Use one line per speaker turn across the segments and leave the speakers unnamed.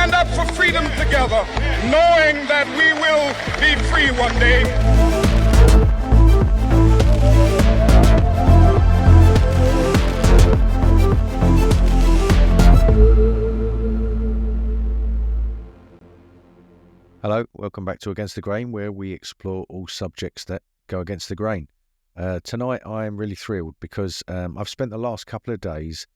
stand up for freedom together, knowing that we will be free one day.
Hello, welcome back to Against the Grain, where we explore all subjects that go against the grain. Tonight I am really thrilled because I've spent the last couple of days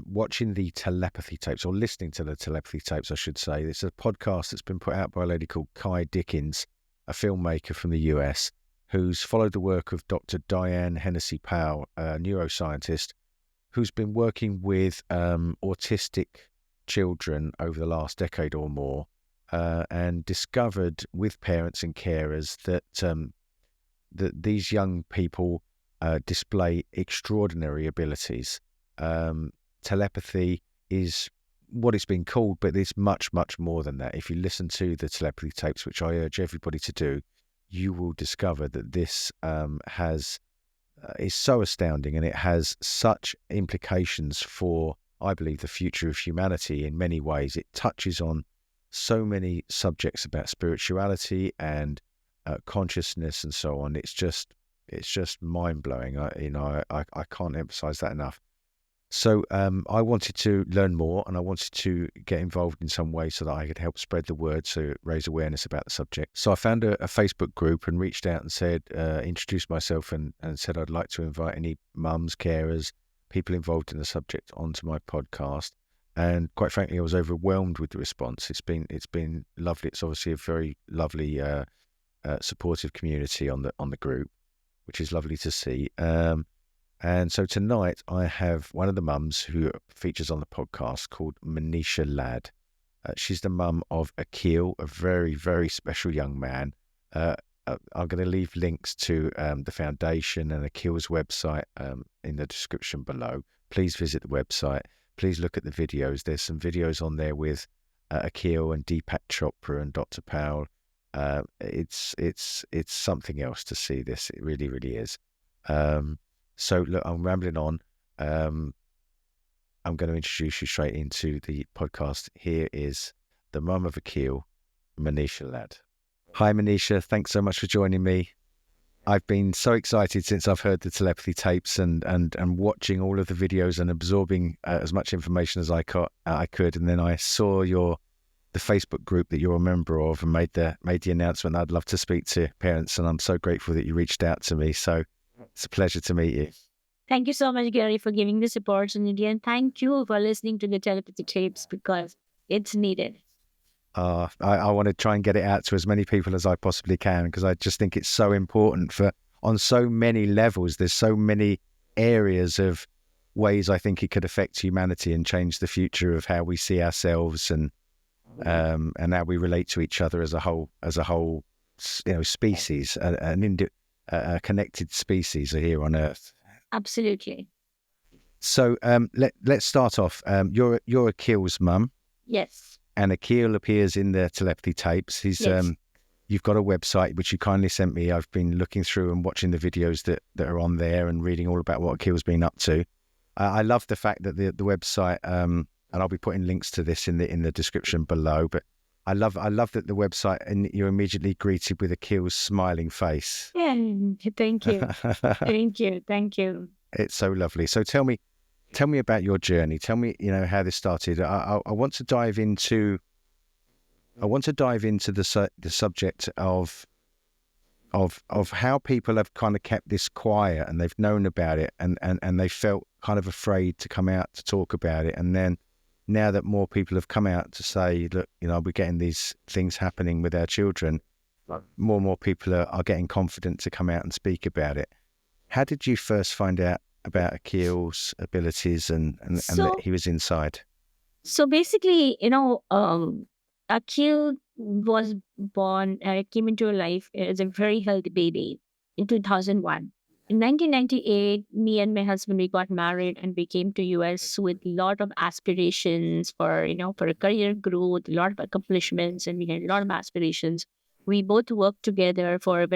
watching the telepathy tapes, or listening to the telepathy tapes, I should say. It's a podcast that's been put out by a lady called Kai Dickens, a filmmaker from the US, who's followed the work of Dr. Diane Hennessy Powell, a neuroscientist, who's been working with autistic children over the last decade or more, and discovered with parents and carers that that these young people display extraordinary abilities. Telepathy is what it's been called, but it's much, much more than that. If you listen to the telepathy tapes, which I urge everybody to do, you will discover that this is so astounding, and it has such implications for, I believe, the future of humanity in many ways. It touches on so many subjects about spirituality and consciousness and so on. It's just mind blowing. I can't emphasize that enough. So I wanted to learn more, and I wanted to get involved in some way so that I could help spread the word, so raise awareness about the subject. So I found a Facebook group and reached out and said, introduced myself and said I'd like to invite any mums, carers, people involved in the subject onto my podcast. And quite frankly, I was overwhelmed with the response. It's been lovely. It's obviously a very lovely, supportive community on the group, which is lovely to see. And so tonight I have one of the mums who features on the podcast called Manisha Lad. She's the mum of Akil, a very, very special young man. I'm going to leave links to the foundation and Akil's website in the description below. Please visit the website. Please look at the videos. There's some videos on there with Akhil and Deepak Chopra and Dr. Powell. It's something else to see this. It really, really is. So look, I'm rambling on. I'm going to introduce you straight into the podcast. Here is the mum of Akil, Manisha Lad. Hi, Manisha. Thanks so much for joining me. I've been so excited since I've heard the telepathy tapes and watching all of the videos and absorbing as much information as I could. And then I saw the Facebook group that you're a member of and made the announcement. I'd love to speak to parents, and I'm so grateful that you reached out to me. So it's a pleasure to meet you.
Thank you so much, Gary, for giving this opportunity, and thank you for listening to the telepathy tapes because it's needed.
I want to try and get it out to as many people as I possibly can, because I just think it's so important on so many levels. There's so many areas of ways I think it could affect humanity and change the future of how we see ourselves and how we relate to each other as a whole, species, a connected species here on Earth.
Absolutely.
So let's start off. You're Akil's mum.
Yes.
And Akil appears in the telepathy tapes.
Yes.
You've got a website which you kindly sent me. I've been looking through and watching the videos that are on there and reading all about what Akil's been up to. I love the fact that the website, and I'll be putting links to this in the description below. But I love that the website, and you're immediately greeted with Akil's smiling face.
Yeah. Thank you. Thank you.
It's so lovely. So tell me about your journey. Tell me, how this started. I want to dive into the subject of how people have kind of kept this quiet, and they've known about it, and they felt kind of afraid to come out to talk about it. And then now that more people have come out to say, look, we're getting these things happening with our children, more and more people are getting confident to come out and speak about it. How did you first find out about Akil's abilities and that he was inside?
So basically, Akil was born, came into life as a very healthy baby in 2001. In 1998, me and my husband, we got married and we came to US with a lot of aspirations for a career growth, a lot of accomplishments, and we had a lot of aspirations. We both worked together for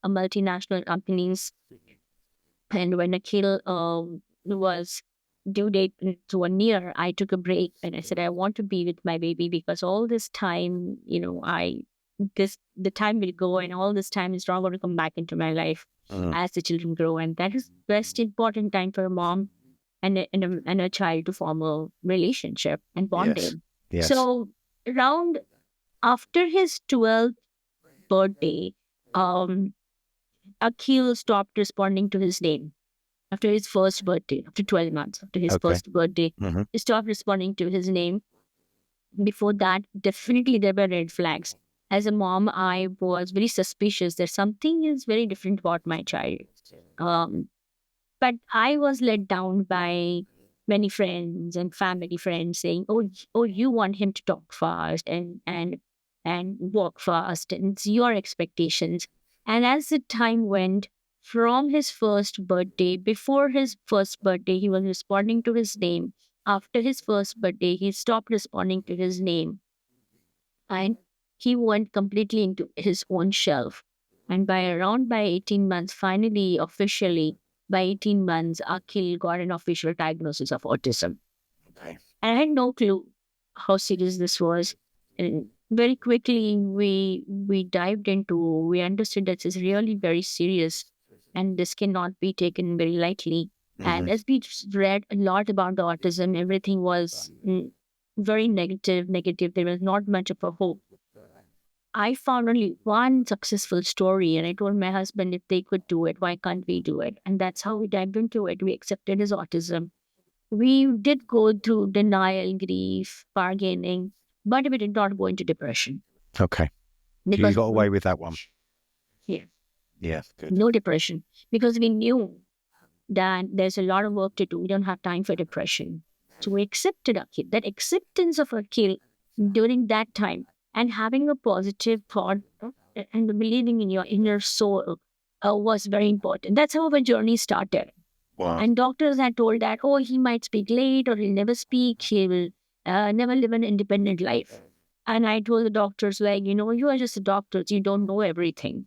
multinational companies. And when Akil was due date to a near, I took a break and I said, I want to be with my baby because all this time, the time will go and all this time is not going to come back into my life as the children grow. And that is best important time for a mom and a child to form a relationship and
Yes.
bonding.
Yes.
So around after his 12th birthday, um, Akhil stopped responding to his name. After his first birthday, after 12 months, after his
Okay.
first birthday,
Mhm.
he stopped responding to his name. Before that, definitely there were red flags. As a mom, I was very suspicious that something is very different about my child. Um, but I was let down by many friends and family friends saying, "Oh, you want him to talk fast and walk fast, and it's your expectations." And as the time went, from his first birthday, before his first birthday, he was responding to his name. After his first birthday, he stopped responding to his name, and he went completely into his own shelf. And by 18 months, finally, officially, by 18 months, Akil got an official diagnosis of autism.
Okay.
And I had no clue how serious this was. And very quickly, we understood that this is really very serious and this cannot be taken very lightly. And
Mhm.
as we just read a lot about the autism, everything was very negative. There was not much of a hope. I found only one successful story, and I told my husband if they could do it, why can't we do it? And that's how we dived into it. We accepted his autism. We did go through denial, grief, bargaining, but we did not go into depression
Okay. So you
because
got away with that one.
yeah,
Yeah. Good.
no depression because we knew that there's a lot of work to do. We don't have time for depression. So we accepted Akil. That acceptance of Akil during that time and having a positive thought and believing in your inner soul was very important. That's how our journey started.
Wow.
And doctors had told that, oh, he might speak late or he'll never speak. He will never live an independent life. And I told the doctors, like, you are just the doctors. You don't know everything.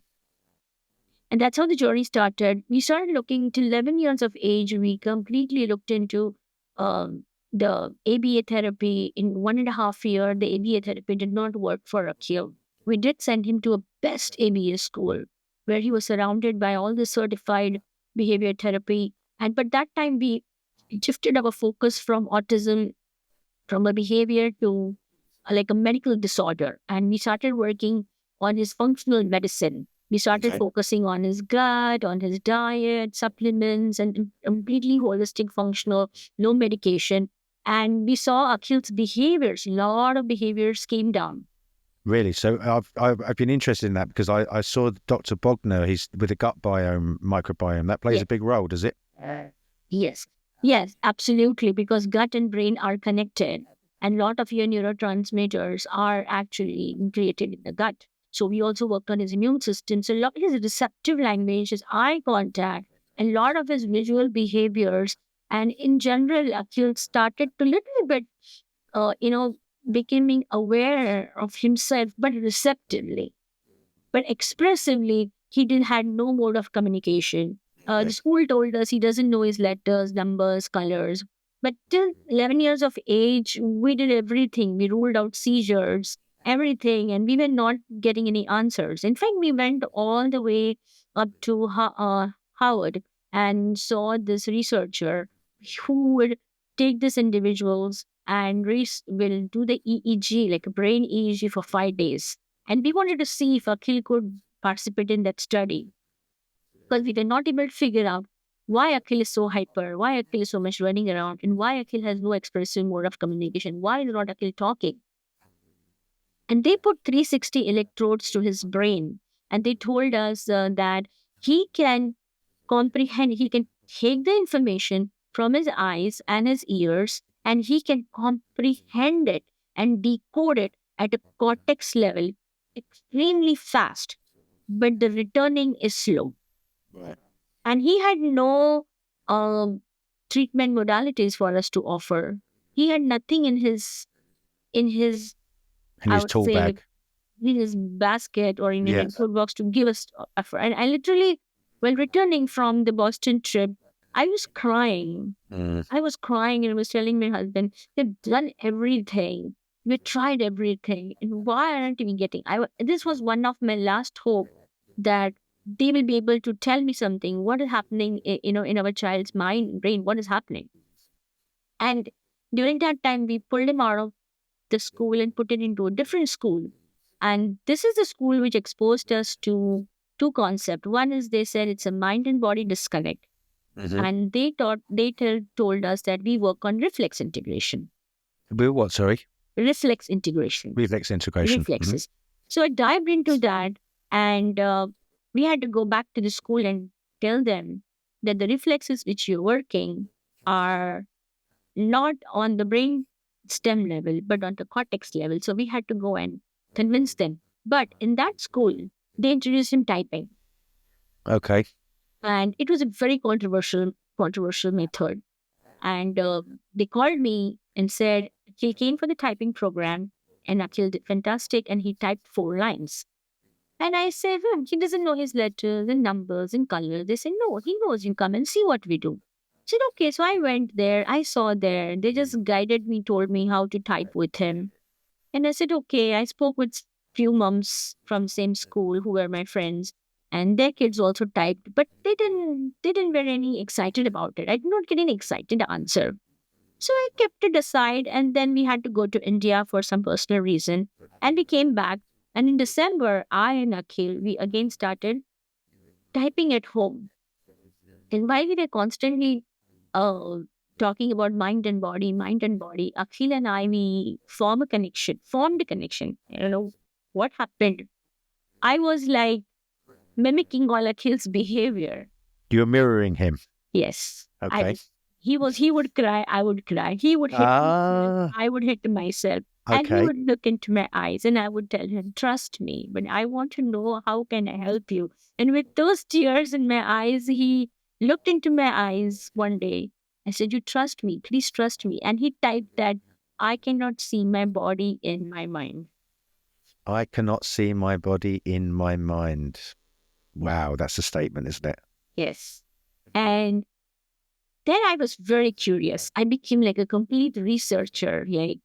And that's how the journey started. We started looking till 11 years of age. We completely looked into the ABA therapy. In 1.5 years, the ABA therapy did not work for Akil. We did send him to a best ABA school where he was surrounded by all the certified behavior therapy. But that time we shifted our focus from autism, from a behavior to like a medical disorder. And we started working on his functional medicine. We started
Okay.
focusing on his gut, on his diet, supplements, and completely holistic, functional, no medication. And we saw Akhil's behaviors, a lot of behaviors came down.
Really? So I've been interested in that because I saw Dr. Bogner. He's with the gut biome, microbiome. That plays
Yeah.
a big role, does it?
Yes. Yes, absolutely. Because gut and brain are connected. And a lot of your neurotransmitters are actually created in the gut. So we also worked on his immune system. So a lot his receptive language, his eye contact, and a lot of his visual behaviors. And in general, Akil started to little bit, becoming aware of himself, but receptively. But expressively, he didn't had no mode of communication. The school told us he doesn't know his letters, numbers, colors. But till 11 years of age, we did everything. We ruled out seizures, everything, and we were not getting any answers. In fact, we went all the way up to Howard and saw this researcher who would take these individuals and will do the EEG, like a brain EEG, for 5 days. And we wanted to see if Akhil could participate in that study because we were not able to figure out why Akhil is so hyper, why Akhil is so much running around, and why Akhil has no expressive mode of communication. Why is not Akhil talking? And they put 360 electrodes to his brain and they told us that he can comprehend, he can take the information from his eyes and his ears and he can comprehend it and decode it at a cortex level extremely fast, but the returning is slow.
Right.
And he had no treatment modalities for us to offer. He had nothing in his
In
I
his
would
tool
say
bag.
in his basket or in his
Yes.
toolbox to give us offer. And I literally, while returning from the Boston trip, I was crying.
Mm.
I was crying and I was telling my husband, they've done everything. We tried everything. And why aren't we getting? This was one of my last hope that they will be able to tell me something. What is happening, in our child's mind, brain? What is happening? And during that time, we pulled him out of the school and put it into a different school. And this is the school which exposed us to two concepts. One is they said it's a mind and body disconnect.
Mm-hmm.
And told us that we work on reflex integration.
What, sorry?
Reflex integration.
Reflex integration.
Reflexes. So I dived into that, and we had to go back to the school and tell them that the reflexes which you're working are not on the brain stem level, but on the cortex level. So we had to go and convince them. But in that school, they introduced him typing.
Okay.
And it was a very controversial method. And they called me and said, he came for the typing program and Akil did fantastic and he typed 4 lines. And I said, he doesn't know his letters and numbers and colors. They said, no, he knows. You come and see what we do. I said, okay. So I went there. I saw there. They just guided me, told me how to type with him. And I said, okay. I spoke with few moms from same school who were my friends. And their kids also typed, but they didn't were any excited about it. I did not get any excited answer. So I kept it aside, and then we had to go to India for some personal reason. And we came back. And in December, I and Akhil, we again started typing at home. And while we were constantly uh, talking about mind and body, Akhil and I, we formed a connection. I don't know what happened. I was like mimicking all Akhil's behavior.
You're mirroring him.
Yes.
Okay.
He would cry, I would cry. He would hit himself, I would hit myself. And he
Okay.
would look into my eyes and I would tell him, trust me, but I want to know how can I help you. And with those tears in my eyes, he looked into my eyes one day. I said, you trust me, please trust me. And he typed that I cannot see my body in my mind.
I cannot see my body in my mind. Wow, that's a statement, isn't it?
Yes. And then I was very curious. I became like a complete researcher. Like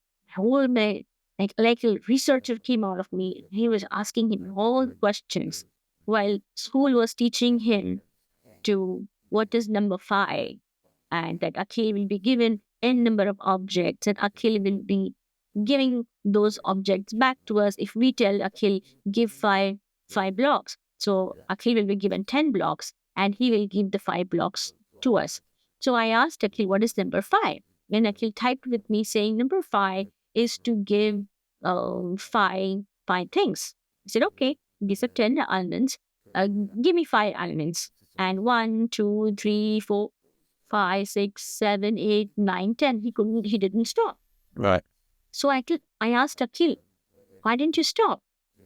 a researcher came out of me. He was asking him all the questions while school was teaching him to what is number 5, and that Akil will be given n number of objects, and Akil will be giving those objects back to us if we tell Akil give five blocks. So Akil will be given 10 blocks, and he will give the 5 blocks to us. So I asked Akil, what is number 5? And Akil typed with me saying number 5 is to give five things. I said, okay, these are 10 elements. Give me 5 elements. And 1, 2, 3, 4, 5, 6, 7, 8, 9, 10. He didn't stop.
Right.
So I asked Akil, why didn't you stop?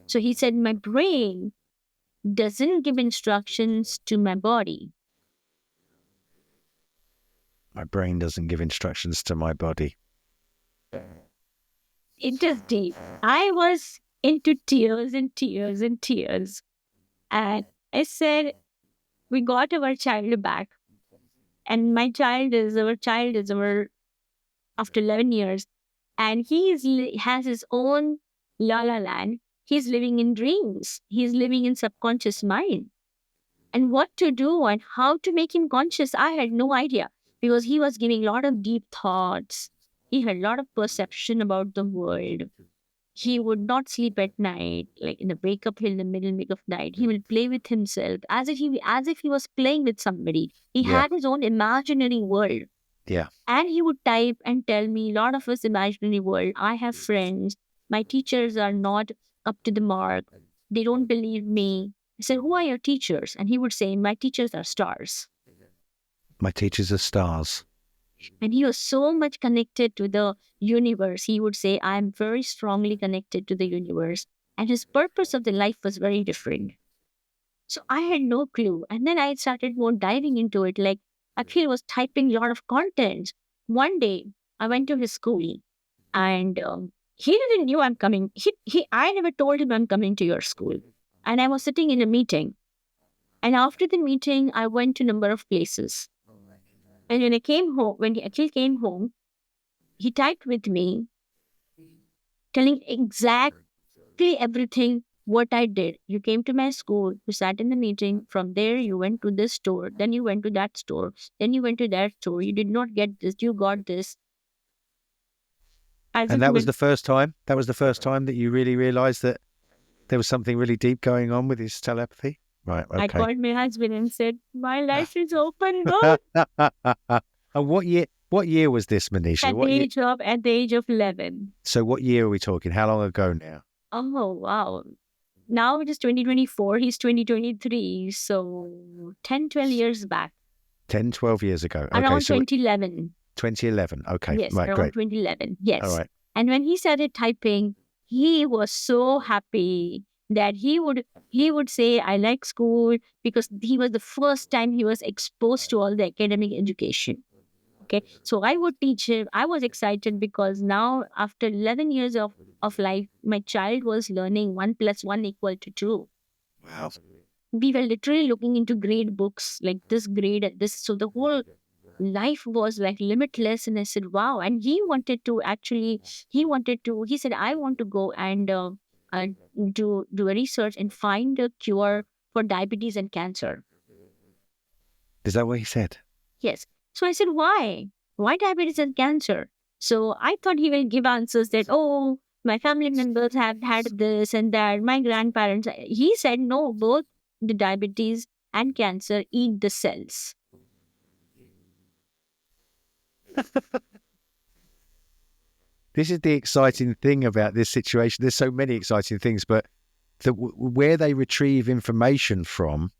So he said, my brain doesn't give instructions to my body.
My brain doesn't give instructions to my body.
It just deep. I was into tears and tears and tears. And I said, we got our child back. And our child is our, after 11 years. And has his own la la land. He's living in dreams. He's living in subconscious mind. And what to do and how to make him conscious, I had no idea. Because he was giving a lot of deep thoughts. He had a lot of perception about the world. He would not sleep at night, like in the wake-up in the middle of night. He will play with himself as if he was playing with somebody. He had his own imaginary world.
Yeah.
And he would type and tell me a lot of his imaginary world. I have friends. My teachers are not up to the mark. They don't believe me. I said, who are your teachers? And he would say, my teachers are stars.
My teachers are stars.
And he was so much connected to the universe. He would say, I am very strongly connected to the universe. And his purpose of the life was very different. So I had no clue. And then I started more diving into it. Like Akhil was typing a lot of content. One day, I went to his school and he didn't knew I'm coming. I never told him I'm coming to your school. And I was sitting in a meeting. And after the meeting, I went to a number of places. And when I came home, when he actually came home, he typed with me, telling exactly everything what I did. You came to my school, you sat in the meeting, from there you went to this store, then you went to that store, then you went to that store, you did not get this, you got this. As
And
if
that was the first time? That was the first time that you really realised that there was something really deep going on with his telepathy? Right,
I
okay.
called my husband and said, my life is open book.
And what year was this, Manisha?
At the age of 11.
So what year are we talking? How long ago now?
Oh, wow. Now it is 2024. He's 2023. So 10, 12 years back.
10, 12 years ago. Okay,
Around
so
2011.
2011. Okay,
Yes,
right,
around
great.
2011. Yes.
All right.
And when he started typing, he was so happy that he would say, I like school, because he was the first time he was exposed to all the academic education. Okay. So I would teach him. I was excited because now, after 11 years of life, my child was learning 1 + 1 = 2.
Wow.
We were literally looking into grade books, like this grade and this. So the whole life was like limitless. And I said, wow. And he said, I want to go and uh, do a research and find a cure for diabetes and cancer.
Is that what he said?
Yes. So I said, why? Why diabetes and cancer? So I thought he will give answers that, oh, my family members have had this and that, my grandparents. He said, no, both the diabetes and cancer eat the cells.
This is the exciting thing about this situation. There's so many exciting things, but where they retrieve information from,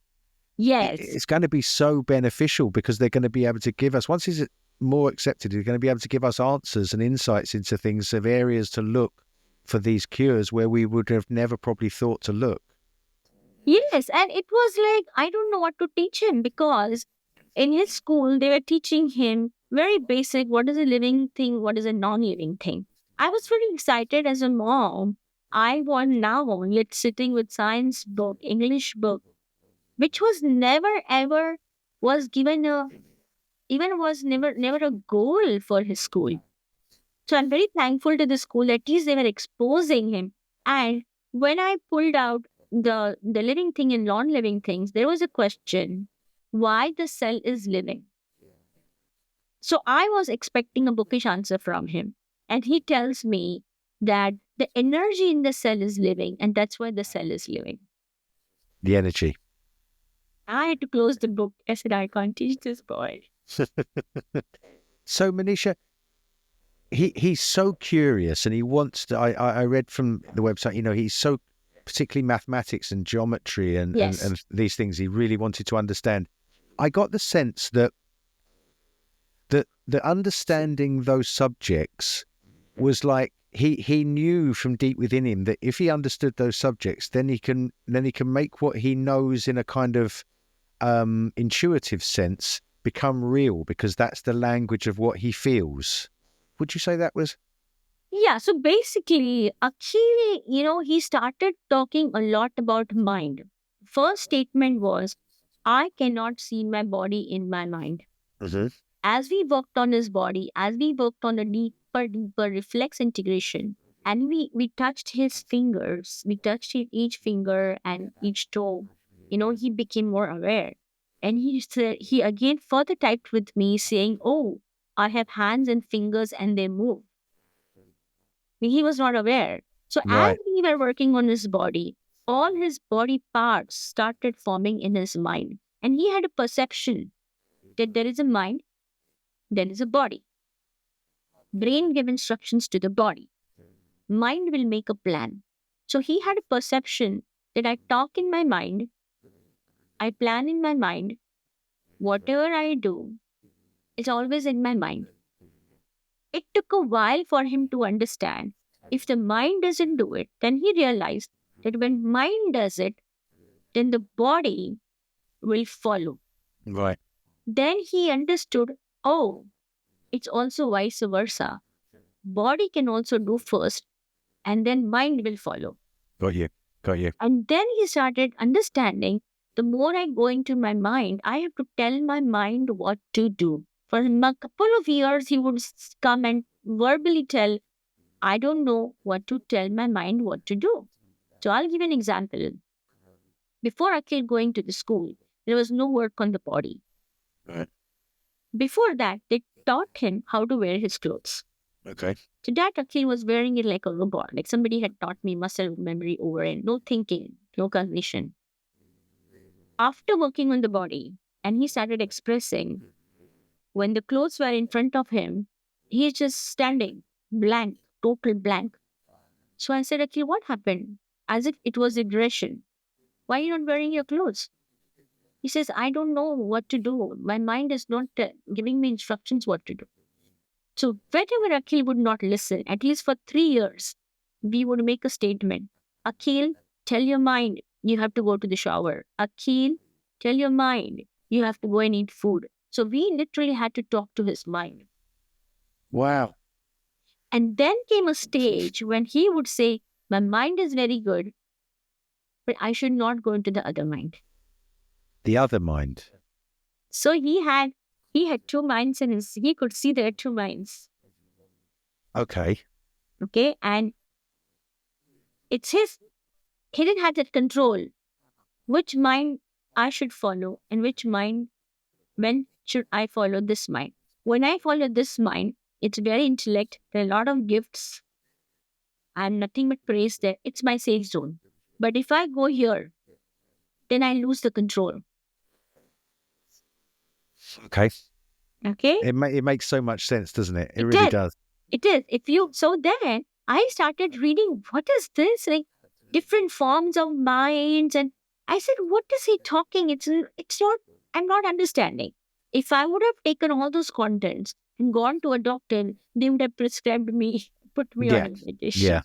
Yes.
it's going to be so beneficial because they're going to be able to give us, once it's more accepted, they're going to be able to give us answers and insights into things, of areas to look for these cures where we would have never probably thought to look.
Yes. And it was like, I don't know what to teach him, because in his school, they were teaching him very basic, what is a living thing, what is a non-living thing. I was very excited as a mom. I was now yet sitting with science book, English book, which was never ever was given a even was never a goal for his school. So I'm very thankful to the school. At least they were exposing him. And when I pulled out the living thing and non-living things, there was a question: why the cell is living? So I was expecting a bookish answer from him, and he tells me that the energy in the cell is living, and that's why the cell is living.
The energy.
I had to close the book. I said, I can't teach this boy.
So Manisha, he's so curious, and he wants to. I read from the website. He's so, particularly mathematics and geometry and
Yes.
and these things. He really wanted to understand. I got the sense that understanding those subjects was like he knew from deep within him that if he understood those subjects, then he can make what he knows in a kind of intuitive sense become real, because that's the language of what he feels. Would you say that was?
Yeah, so basically, Akhil, he started talking a lot about mind. First statement was, I cannot see my body in my mind.
Mm-hmm.
As we worked on his body, as we worked on a deeper reflex integration, and we touched his fingers, we touched each finger and each toe, he became more aware. And he again further typed with me saying, oh, I have hands and fingers and they move. He was not aware. So as
Right.
we were working on his body, all his body parts started forming in his mind. And he had a perception that there is a mind, there is a body. Brain give instructions to the body. Mind will make a plan. So he had a perception that I talk in my mind, I plan in my mind, whatever I do is always in my mind. It took a while for him to understand. If the mind doesn't do it, then he realized that when mind does it, then the body will follow.
Right.
Then he understood, oh, it's also vice versa. Body can also do first, and then mind will follow.
Got you.
And then he started understanding, the more I go into my mind, I have to tell my mind what to do. For a couple of years, he would come and verbally tell, I don't know what to tell my mind what to do. So I'll give an example. Before Akil going to the school, there was no work on the body.
Right.
Before that, they taught him how to wear his clothes.
Okay.
So that Akil was wearing it like a robot, like somebody had taught me muscle memory over and no thinking, no cognition. After working on the body, and he started expressing, when the clothes were in front of him, he's just standing, blank, total blank. So I said, Akil, what happened? As if it was aggression. Why are you not wearing your clothes? He says, I don't know what to do. My mind is not giving me instructions what to do. So whenever Akil would not listen, at least for 3 years, we would make a statement. Akil, tell your mind you have to go to the shower. Akil, tell your mind you have to go and eat food. So we literally had to talk to his mind.
Wow.
And then came a stage when he would say, my mind is very good, but I should not go into the other mind.
The other mind.
So he had 2 minds and he could see there are 2 minds.
Okay.
Okay. And it's he didn't have that control. Which mind I should follow and which mind, when should I follow this mind? When I follow this mind, it's very intellect. There are a lot of gifts. I'm nothing but praise there. It's my safe zone. But if I go here, then I lose the control.
Okay.
Okay.
It makes so much sense, doesn't it? It really does.
It is. So then I started reading, what is this? Like different forms of minds. And I said, what is he talking? It's not, I'm not understanding. If I would have taken all those contents and gone to a doctor, they would have prescribed me, put me on a medication.
Yeah.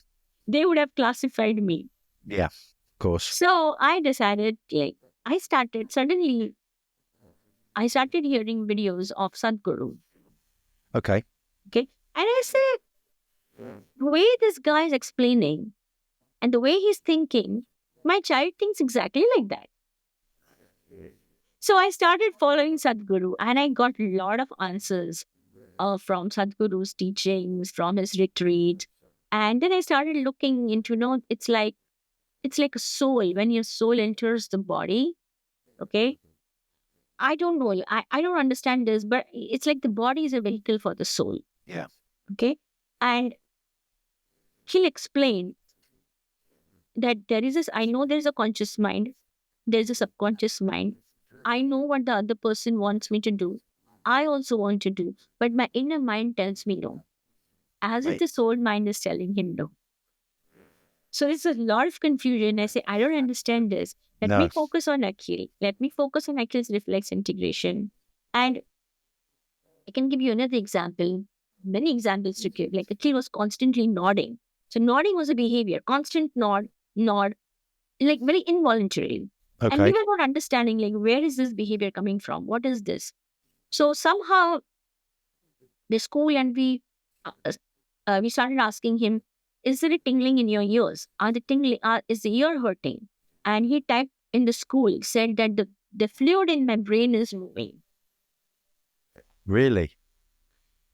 They would have classified me.
Yeah, of course.
So I decided, I started hearing videos of Sadhguru.
Okay.
Okay. And I said, the way this guy is explaining and the way he's thinking, my child thinks exactly like that. So I started following Sadhguru and I got a lot of answers from Sadhguru's teachings, from his retreat. And then I started looking into, it's like a soul. When your soul enters the body, okay? I don't know. I don't understand this, but it's like the body is a vehicle for the soul.
Yeah.
Okay. And he'll explain that I know there's a conscious mind, there's a subconscious mind. I know what the other person wants me to do. I also want to do, but my inner mind tells me no. As if the soul mind is telling him no. So there's a lot of confusion. I say, I don't understand this. Let me focus on Akil. Let me focus on Akil's reflex integration. And I can give you another example, many examples to give. Like Akil was constantly nodding. So nodding was a behavior, constant nod, like very involuntary.
Okay.
And we were not understanding, like, where is this behavior coming from? What is this? So somehow the school and we started asking him, is there a tingling in your ears? Is the ear hurting? And he typed in the school, said that the fluid in my brain is moving.
Really?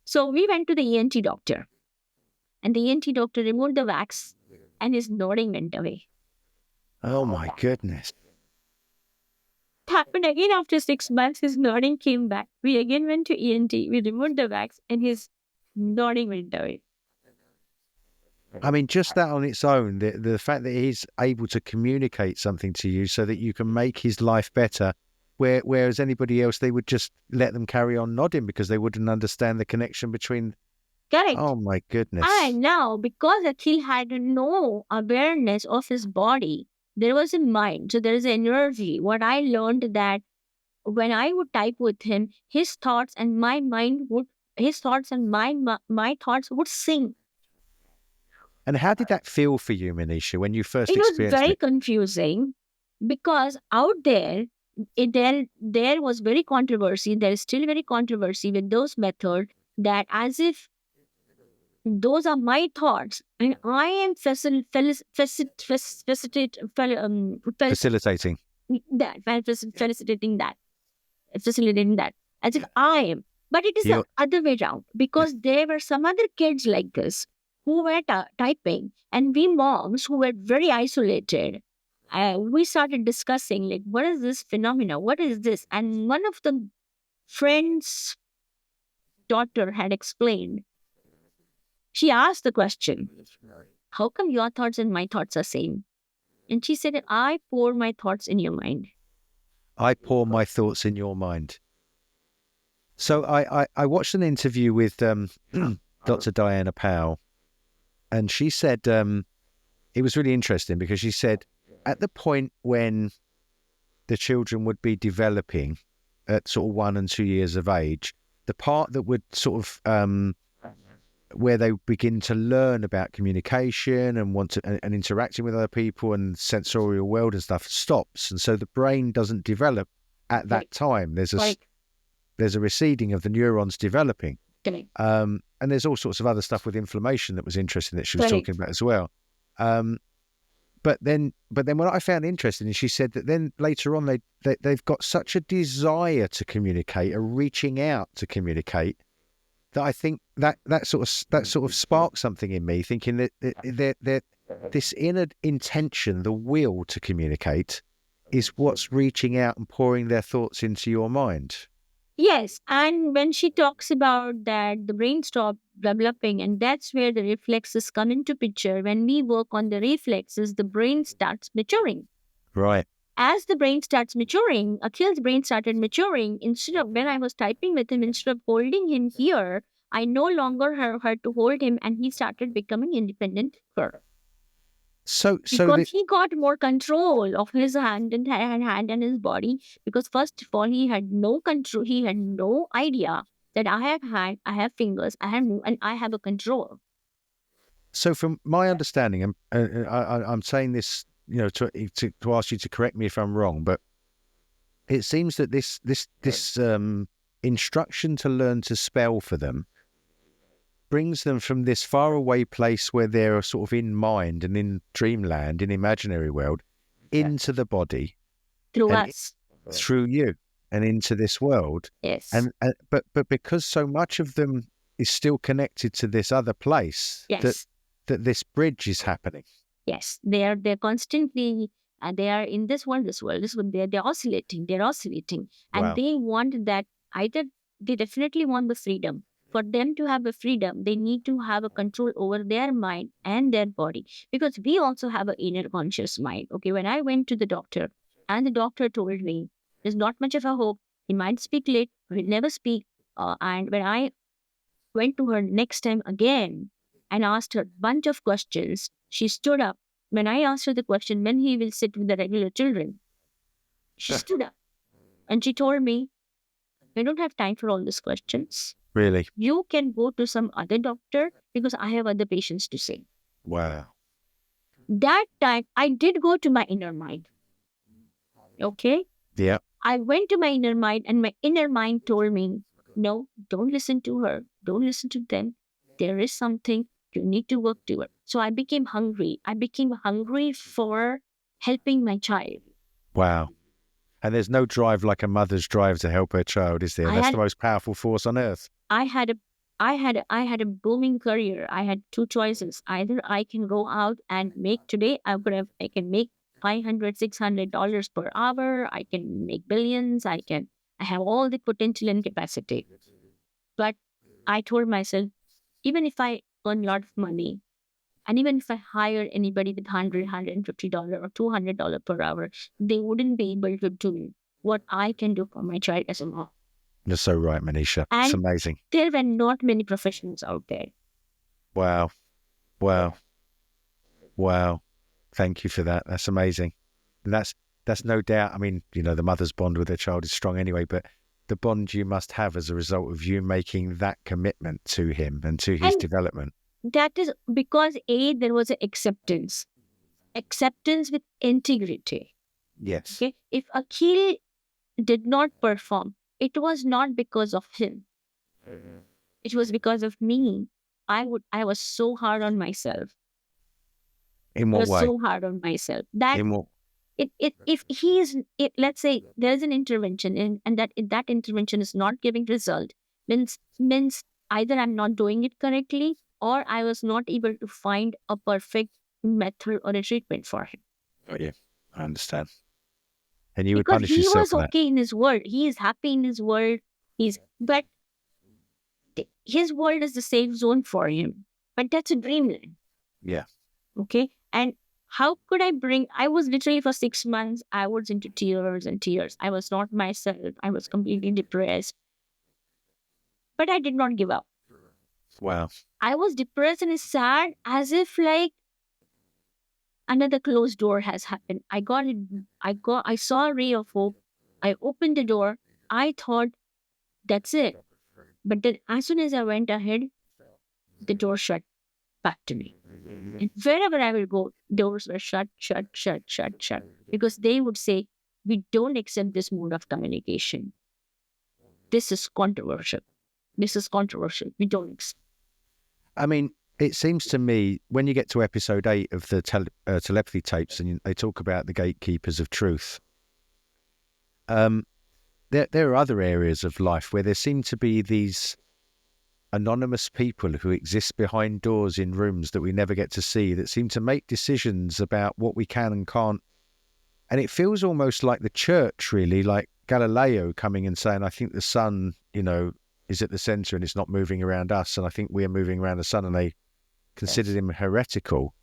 So we went to the ENT doctor. And the ENT doctor removed the wax and his nodding went away.
Oh my goodness.
It happened again after 6 months. His nodding came back. We again went to ENT. We removed the wax and his nodding went away.
I mean, just that on its own, the fact that he's able to communicate something to you so that you can make his life better, whereas anybody else, they would just let them carry on nodding because they wouldn't understand the connection between...
Correct.
Oh my goodness.
And now, because Akhil had no awareness of his body, there was a mind, so there is energy. What I learned that when I would type with him, his thoughts and my thoughts would sync.
And how did that feel for you, Manisha, when you first experienced it?
It was very confusing because out there, there was very controversy. There is still very controversy with those methods that as if those are my thoughts and I am facilitating that as if I am. But it is the other way around, because there were some other kids like this who were typing, and we moms who were very isolated. We started discussing, like, what is this phenomena? What is this? And one of the friends' daughter had explained. She asked the question, how come your thoughts and my thoughts are same? And she said, I pour my thoughts in your mind.
I pour my thoughts in your mind. So I watched an interview with Dr. Diana Powell, and she said it was really interesting because she said at the point when the children would be developing at sort of 1 and 2 years of age, the part that would sort of where they begin to learn about communication and want to and interacting with other people and sensorial world and stuff stops, and so the brain doesn't develop at that time. There's a receding of the neurons developing, and there's all sorts of other stuff with inflammation that was interesting that she was talking about as well. But then what I found interesting is she said that then later on they've got such a desire to communicate, a reaching out to communicate, that I think that sort of sparked something in me, thinking that this inner intention, the will to communicate, is what's reaching out and pouring their thoughts into your mind.
Yes, and when she talks about that, the brain stops developing, and that's where the reflexes come into picture. When we work on the reflexes, the brain starts maturing.
Right.
As the brain starts maturing, Akhil's brain started maturing. Instead of, when I was typing with him, instead of holding him here, I no longer had to hold him, and he started becoming independent thinker. Because he got more control of his hand and his body. Because first of all, he had no control. He had no idea that I have hand, I have fingers, I have and I have a control.
So, from my understanding, and I'm saying this, to ask you to correct me if I'm wrong, but it seems that this instruction to learn to spell for them brings them from this faraway place where they're sort of in mind and in dreamland, in imaginary world, into the body
through us,
through you, and into this world.
Yes.
But because so much of them is still connected to this other place,
yes,
that this bridge is happening.
Yes, they're constantly. They are in this world. They're oscillating. And
Wow.
they want that. Either they definitely want the freedom. For them to have a freedom, they need to have a control over their mind and their body, because we also have an inner conscious mind. Okay, when I went to the doctor, and the doctor told me there's not much of a hope. He might speak late, or he'll never speak. And when I went to her next time again and asked her a bunch of questions, she stood up. When I asked her the question, when he will sit with the regular children, she stood up and she told me, I don't have time for all these questions.
Really?
You can go to some other doctor because I have other patients to see.
Wow.
That time, I did go to my inner mind. Okay?
Yeah.
I went to my inner mind, and my inner mind told me, no, don't listen to her. Don't listen to them. There is something you need to work toward. So I became hungry. I became hungry for helping my child.
Wow. And there's no drive like a mother's drive to help her child, is there? That's the most powerful force on earth.
I had a booming career. I had two choices. Either I can go out and make today, I can make $500, $600 per hour. I can make billions. I have all the potential and capacity. But I told myself, even if I earn a lot of money, and even if I hire anybody with $100, $150 or $200 per hour, they wouldn't be able to do what I can do for my child as a mom.
You're so right, Manisha.
And
it's amazing.
There were not many professionals out there.
Wow. Thank you for that. That's amazing. And that's no doubt. I mean, the mother's bond with her child is strong anyway, but the bond you must have as a result of you making that commitment to him and to his development.
That is because there was an acceptance with integrity.
Yes.
Okay. If Akil did not perform, it was not because of him. It was because of me. I was so hard on myself.
In what way?
So hard on myself that
in what?
Let's say there's an intervention and that intervention is not giving result, means either I'm not doing it correctly or I was not able to find a perfect method or a treatment for him.
Oh, yeah, I understand. And you would
Because
punish
he
yourself
was
for that.
okay in his world. He is happy in his world. But his world is the safe zone for him. But that's a dreamland.
Yeah.
Okay. And how could I was literally for 6 months, I was into tears and tears. I was not myself. I was completely depressed. But I did not give up.
Wow.
I was depressed and sad as if like another closed door has happened. I saw a ray of hope. I opened the door. I thought that's it. But then as soon as I went ahead, the door shut back to me. And wherever I will go, doors were shut. Because they would say, we don't accept this mode of communication. This is controversial. We don't accept.
I mean, it seems to me when you get to episode 8 of the telepathy tapes and they talk about the gatekeepers of truth, there are other areas of life where there seem to be these anonymous people who exist behind doors in rooms that we never get to see, that seem to make decisions about what we can and can't. And it feels almost like the church, really, like Galileo coming and saying, I think the sun, is at the center and it's not moving around us. And I think we are moving around the sun, and they considered him heretical.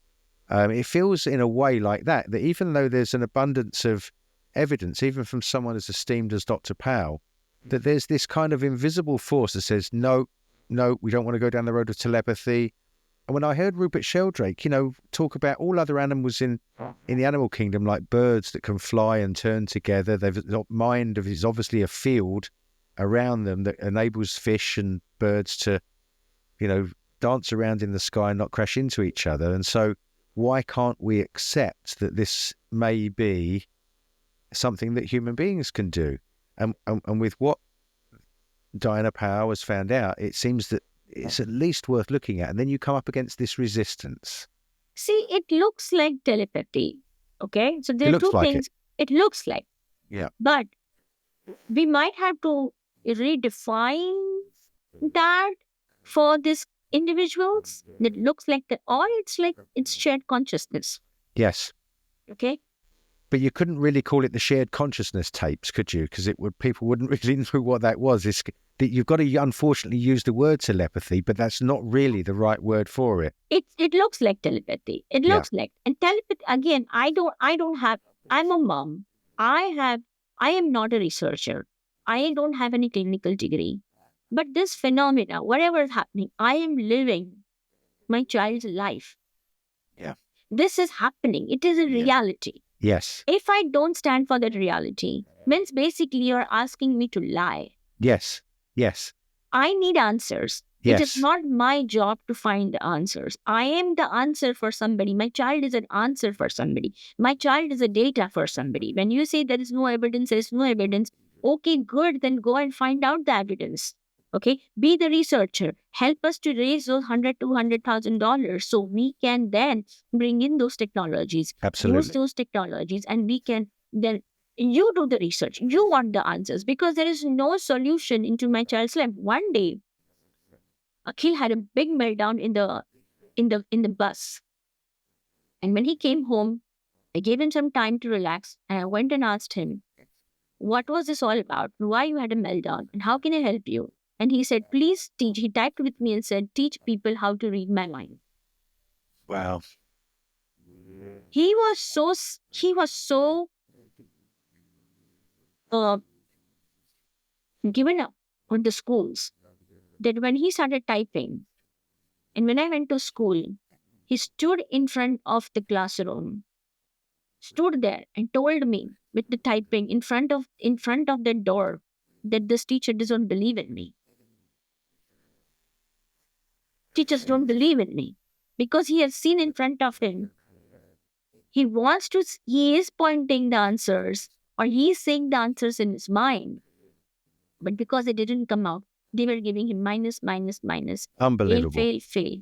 It feels in a way like that even though there's an abundance of evidence, even from someone as esteemed as Dr. Powell, that there's this kind of invisible force that says, no, we don't want to go down the road of telepathy. And when I heard Rupert Sheldrake, talk about all other animals in the animal kingdom, like birds that can fly and turn together, their mind is obviously a field around them that enables fish and birds to, dance around in the sky and not crash into each other. And so why can't we accept that this may be something that human beings can do? And with what Diana Powell has found out, it seems that it's at least worth looking at. And then you come up against this resistance.
See, it looks like telepathy. Okay. So there are two things. It looks like.
Yeah.
But we might have to redefine that for these individuals. That looks like that, or it's shared consciousness.
Yes.
Okay.
But you couldn't really call it the shared consciousness tapes, could you? Because people wouldn't really know what that was. You've got to unfortunately use the word telepathy, but that's not really the right word for it.
It looks like telepathy. It looks like, and telepathy again. I'm a mom. I am not a researcher. I don't have any clinical degree. But this phenomena, whatever is happening, I am living my child's life.
Yeah.
This is happening. It is a reality.
Yes.
If I don't stand for that reality, means basically you're asking me to lie.
Yes. Yes.
I need answers.
Yes.
It is not my job to find the answers. I am the answer for somebody. My child is an answer for somebody. My child is a data for somebody. When you say there is no evidence, okay, good, then go and find out the evidence. Okay, be the researcher. Help us to raise those $200,000 so we can then bring in those technologies.
Absolutely.
Use those technologies, and we can then you do the research. You want the answers because there is no solution into my child's life. One day, Akhil had a big meltdown in the bus, and when he came home, I gave him some time to relax, and I went and asked him, "What was this all about? Why you had a meltdown? And how can I help you?" And he said, "Please teach." He typed with me and said, "Teach people how to read my mind."
Wow.
He was so given up on the schools that when he started typing, and when I went to school, he stood in front of the classroom, stood there and told me with the typing in front of the door that this teacher doesn't believe in me. Teachers don't believe in me because he has seen in front of him. He is pointing the answers, or he is saying the answers in his mind. But because they didn't come out, they were giving him minus.
Unbelievable.
Fail.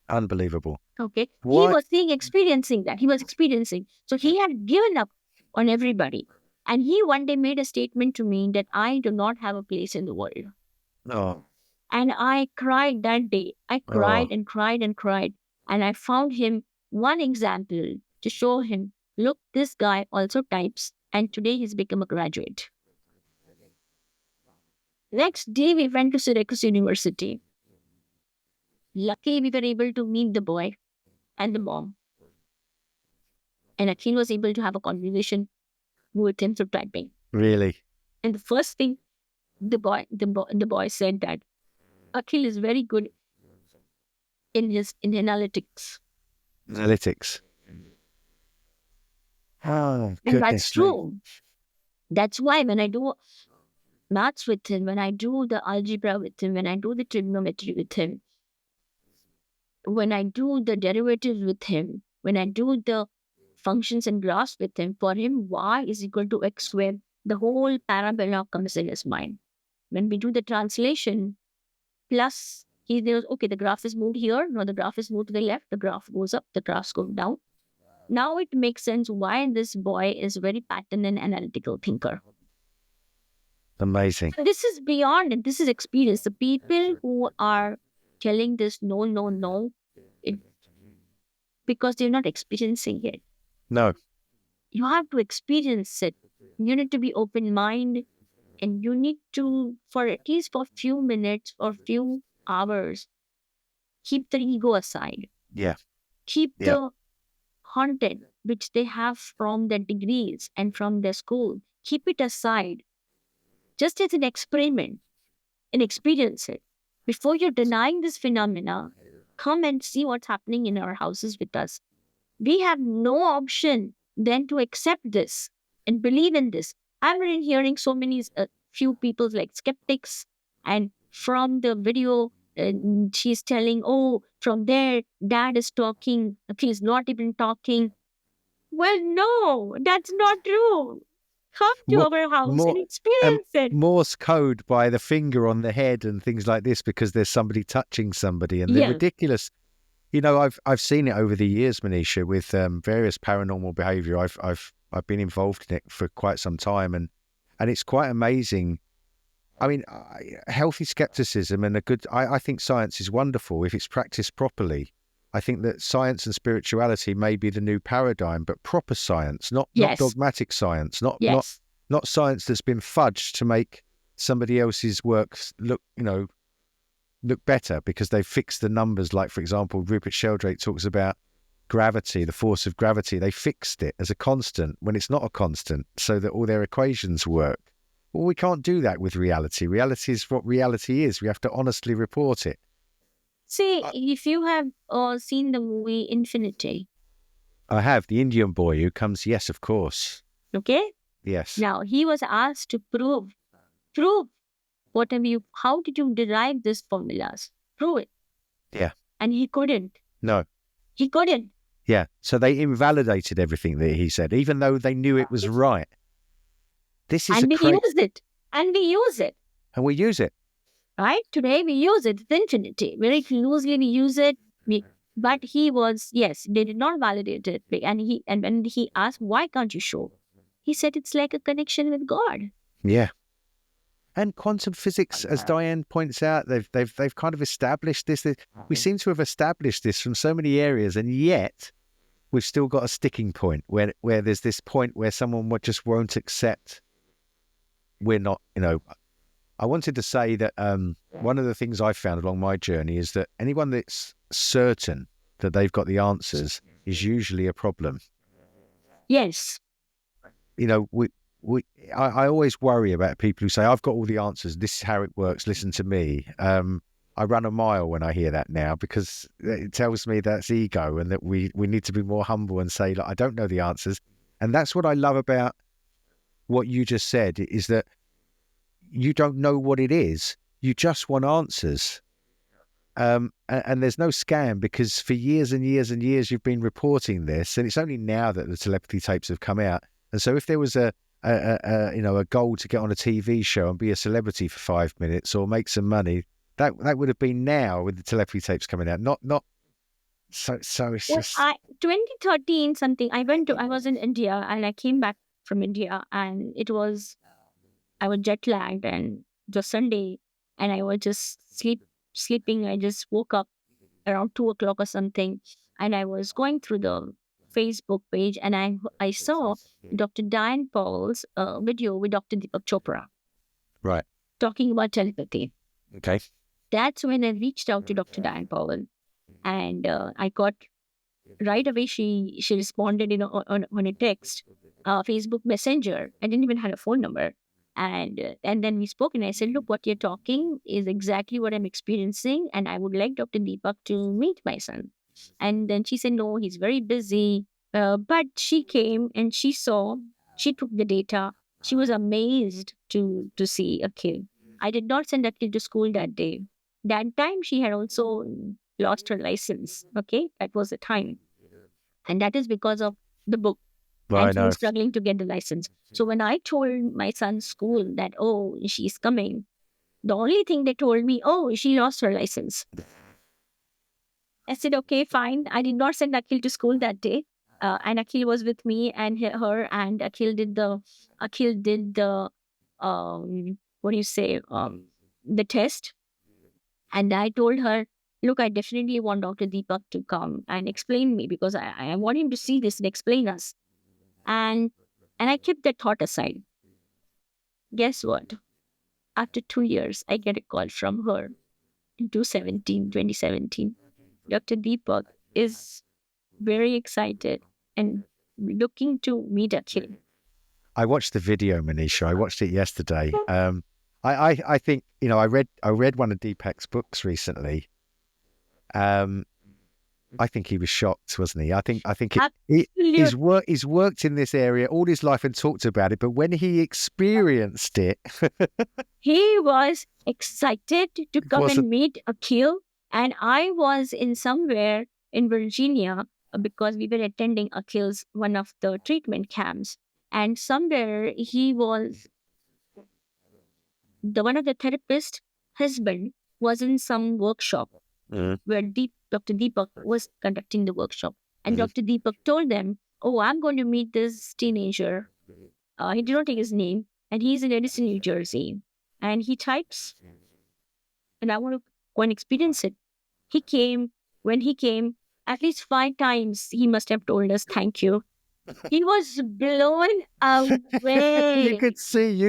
Unbelievable.
Okay.
Why?
He was experiencing that. He was experiencing. So he had given up on everybody. And he one day made a statement to me that I do not have a place in the world.
Oh,
And I cried that day. I
oh,
cried and cried and cried. And I found him one example to show him, look, this guy also types. And today he's become a graduate. Next day, we went to Syracuse University. Luckily, we were able to meet the boy and the mom. And Akhil was able to have a conversation with him through typing.
really?
And the first thing the boy said that Akhil is very good in analytics.
Analytics. Oh,
And that's
goodness me.
true. That's why when I do maths with him, when I do the algebra with him, when I do the trigonometry with him, when I do the derivatives with him, when I do the functions and graphs with him, for him, y is equal to x squared, the whole parabola comes in his mind. When we do the translation, plus he knows, okay, the graph is moved here, no, the graph is moved to the left, the graph goes up, the graphs go down. Now it makes sense why this boy is very pattern and analytical thinker.
Amazing.
This is beyond it. This is experience. The people who are telling this no, no, no, it, because they're not experiencing it.
No.
You have to experience it. You need to be open minded, and you need to, for at least for a few minutes or few hours, keep the ego aside.
Yeah.
Keep
Yeah.
the content which they have from their degrees and from their school. Keep it aside, just as an experiment, and experience it. Before you're denying this phenomena, come and see what's happening in our houses with us. We have no option than to accept this and believe in this. I've been hearing so many few people like skeptics, and from the video, she's telling, "Oh, from there, dad is talking. He's not even talking." Well, no, that's not true. Come to
More,
our house and
more,
experience it.
Morse code by the finger on the head and things like this because there's somebody touching somebody, and they're
Yes.
ridiculous. You know, I've seen it over the years, Manisha, with various paranormal behaviour. I've been involved in it for quite some time, and it's quite amazing. I mean, healthy skepticism and I think science is wonderful if it's practiced properly. I think that science and spirituality may be the new paradigm, but proper science, not
Yes.
dogmatic science, not
Yes.
science that's been fudged to make somebody else's works look better because they've fixed the numbers. Like, for example, Rupert Sheldrake talks about gravity, the force of gravity. They fixed it as a constant when it's not a constant so that all their equations work. Well, we can't do that with reality. Reality is what reality is. We have to honestly report it.
See, if you have seen the movie Infinity,
I have the Indian boy who comes, yes, of course.
okay?
Yes.
Now, he was asked to prove, how did you derive these formulas? Prove it.
Yeah.
And he couldn't.
No.
He couldn't.
Yeah. So they invalidated everything that he said, even though they knew it was right. This is
And we use it. And we use it.
And we use it.
Right? Today we use it. It's infinity. Very loosely we use it. But he was, yes, they did not validate it. And when he asked, why can't you show? He said it's like a connection with God.
Yeah. And quantum physics, as Diane points out, they've kind of established this. We seem to have established this from so many areas, and yet we've still got a sticking point where there's this point where someone just won't accept. We're not, I wanted to say that one of the things I found along my journey is that anyone that's certain that they've got the answers is usually a problem.
Yes.
I always worry about people who say, I've got all the answers. This is how it works. Listen to me. I run a mile when I hear that now because it tells me that's ego and that we need to be more humble and say, I don't know the answers. And that's what I love about what you just said is that you don't know what it is. You just want answers. And there's no scam because for years and years and years you've been reporting this, and it's only now that the telepathy tapes have come out. And so if there was a goal to get on a TV show and be a celebrity for 5 minutes or make some money, that would have been now with the telepathy tapes coming out. Not so it's just
2013 something. I was in India and I came back from India and I was jet lagged and it was Sunday and I was just sleeping. I just woke up around 2 o'clock or something, and I was going through the Facebook page, and I saw Dr. Diane Paul's video with Dr. Deepak Chopra
Right.
talking about telepathy.
Okay.
That's when I reached out to Dr. Diane Powell, and I got right away. She responded, on a text, Facebook Messenger. I didn't even have a phone number, and then we spoke, and I said, "Look, what you're talking is exactly what I'm experiencing, and I would like Dr. Deepak to meet my son." And then she said, "No, he's very busy." But she came and she saw. She took the data. She was amazed to see Akil. I did not send Akil to school that day. That time she had also lost her license. Okay, that was the time, and that is because of the book. And
Right.
she
No.
was struggling to get the license. So when I told my son's school that, oh, she's coming, the only thing they told me, oh, she lost her license. I said, okay, fine. I did not send Akhil to school that day. And Akhil was with me and her, and Akhil did the, what do you say, the test. And I told her, look, I definitely want Dr. Deepak to come and explain me, because I want him to see this and explain us. And I kept that thought aside. Guess what? After 2 years, I get a call from her in 2017. Dr. Deepak is very excited and looking to meet Akhil.
I watched the video, Manisha. I watched it yesterday. I think, I read one of Deepak's books recently. I think he was shocked, wasn't he? I think he's worked in this area all his life and talked about it, but when he experienced it,
he was excited to come and meet Akhil. And I was in somewhere in Virginia because we were attending Akhil's one of the treatment camps, and somewhere he was one of the therapist husband was in some workshop where Dr. Deepak was conducting the workshop. And Dr. Deepak told them, oh, I'm going to meet this teenager. He did not take his name, and he's in Edison, New Jersey. And he types, and I want to go and experience it. When he came, at least 5 times, he must have told us thank you. He was blown away.
You could see.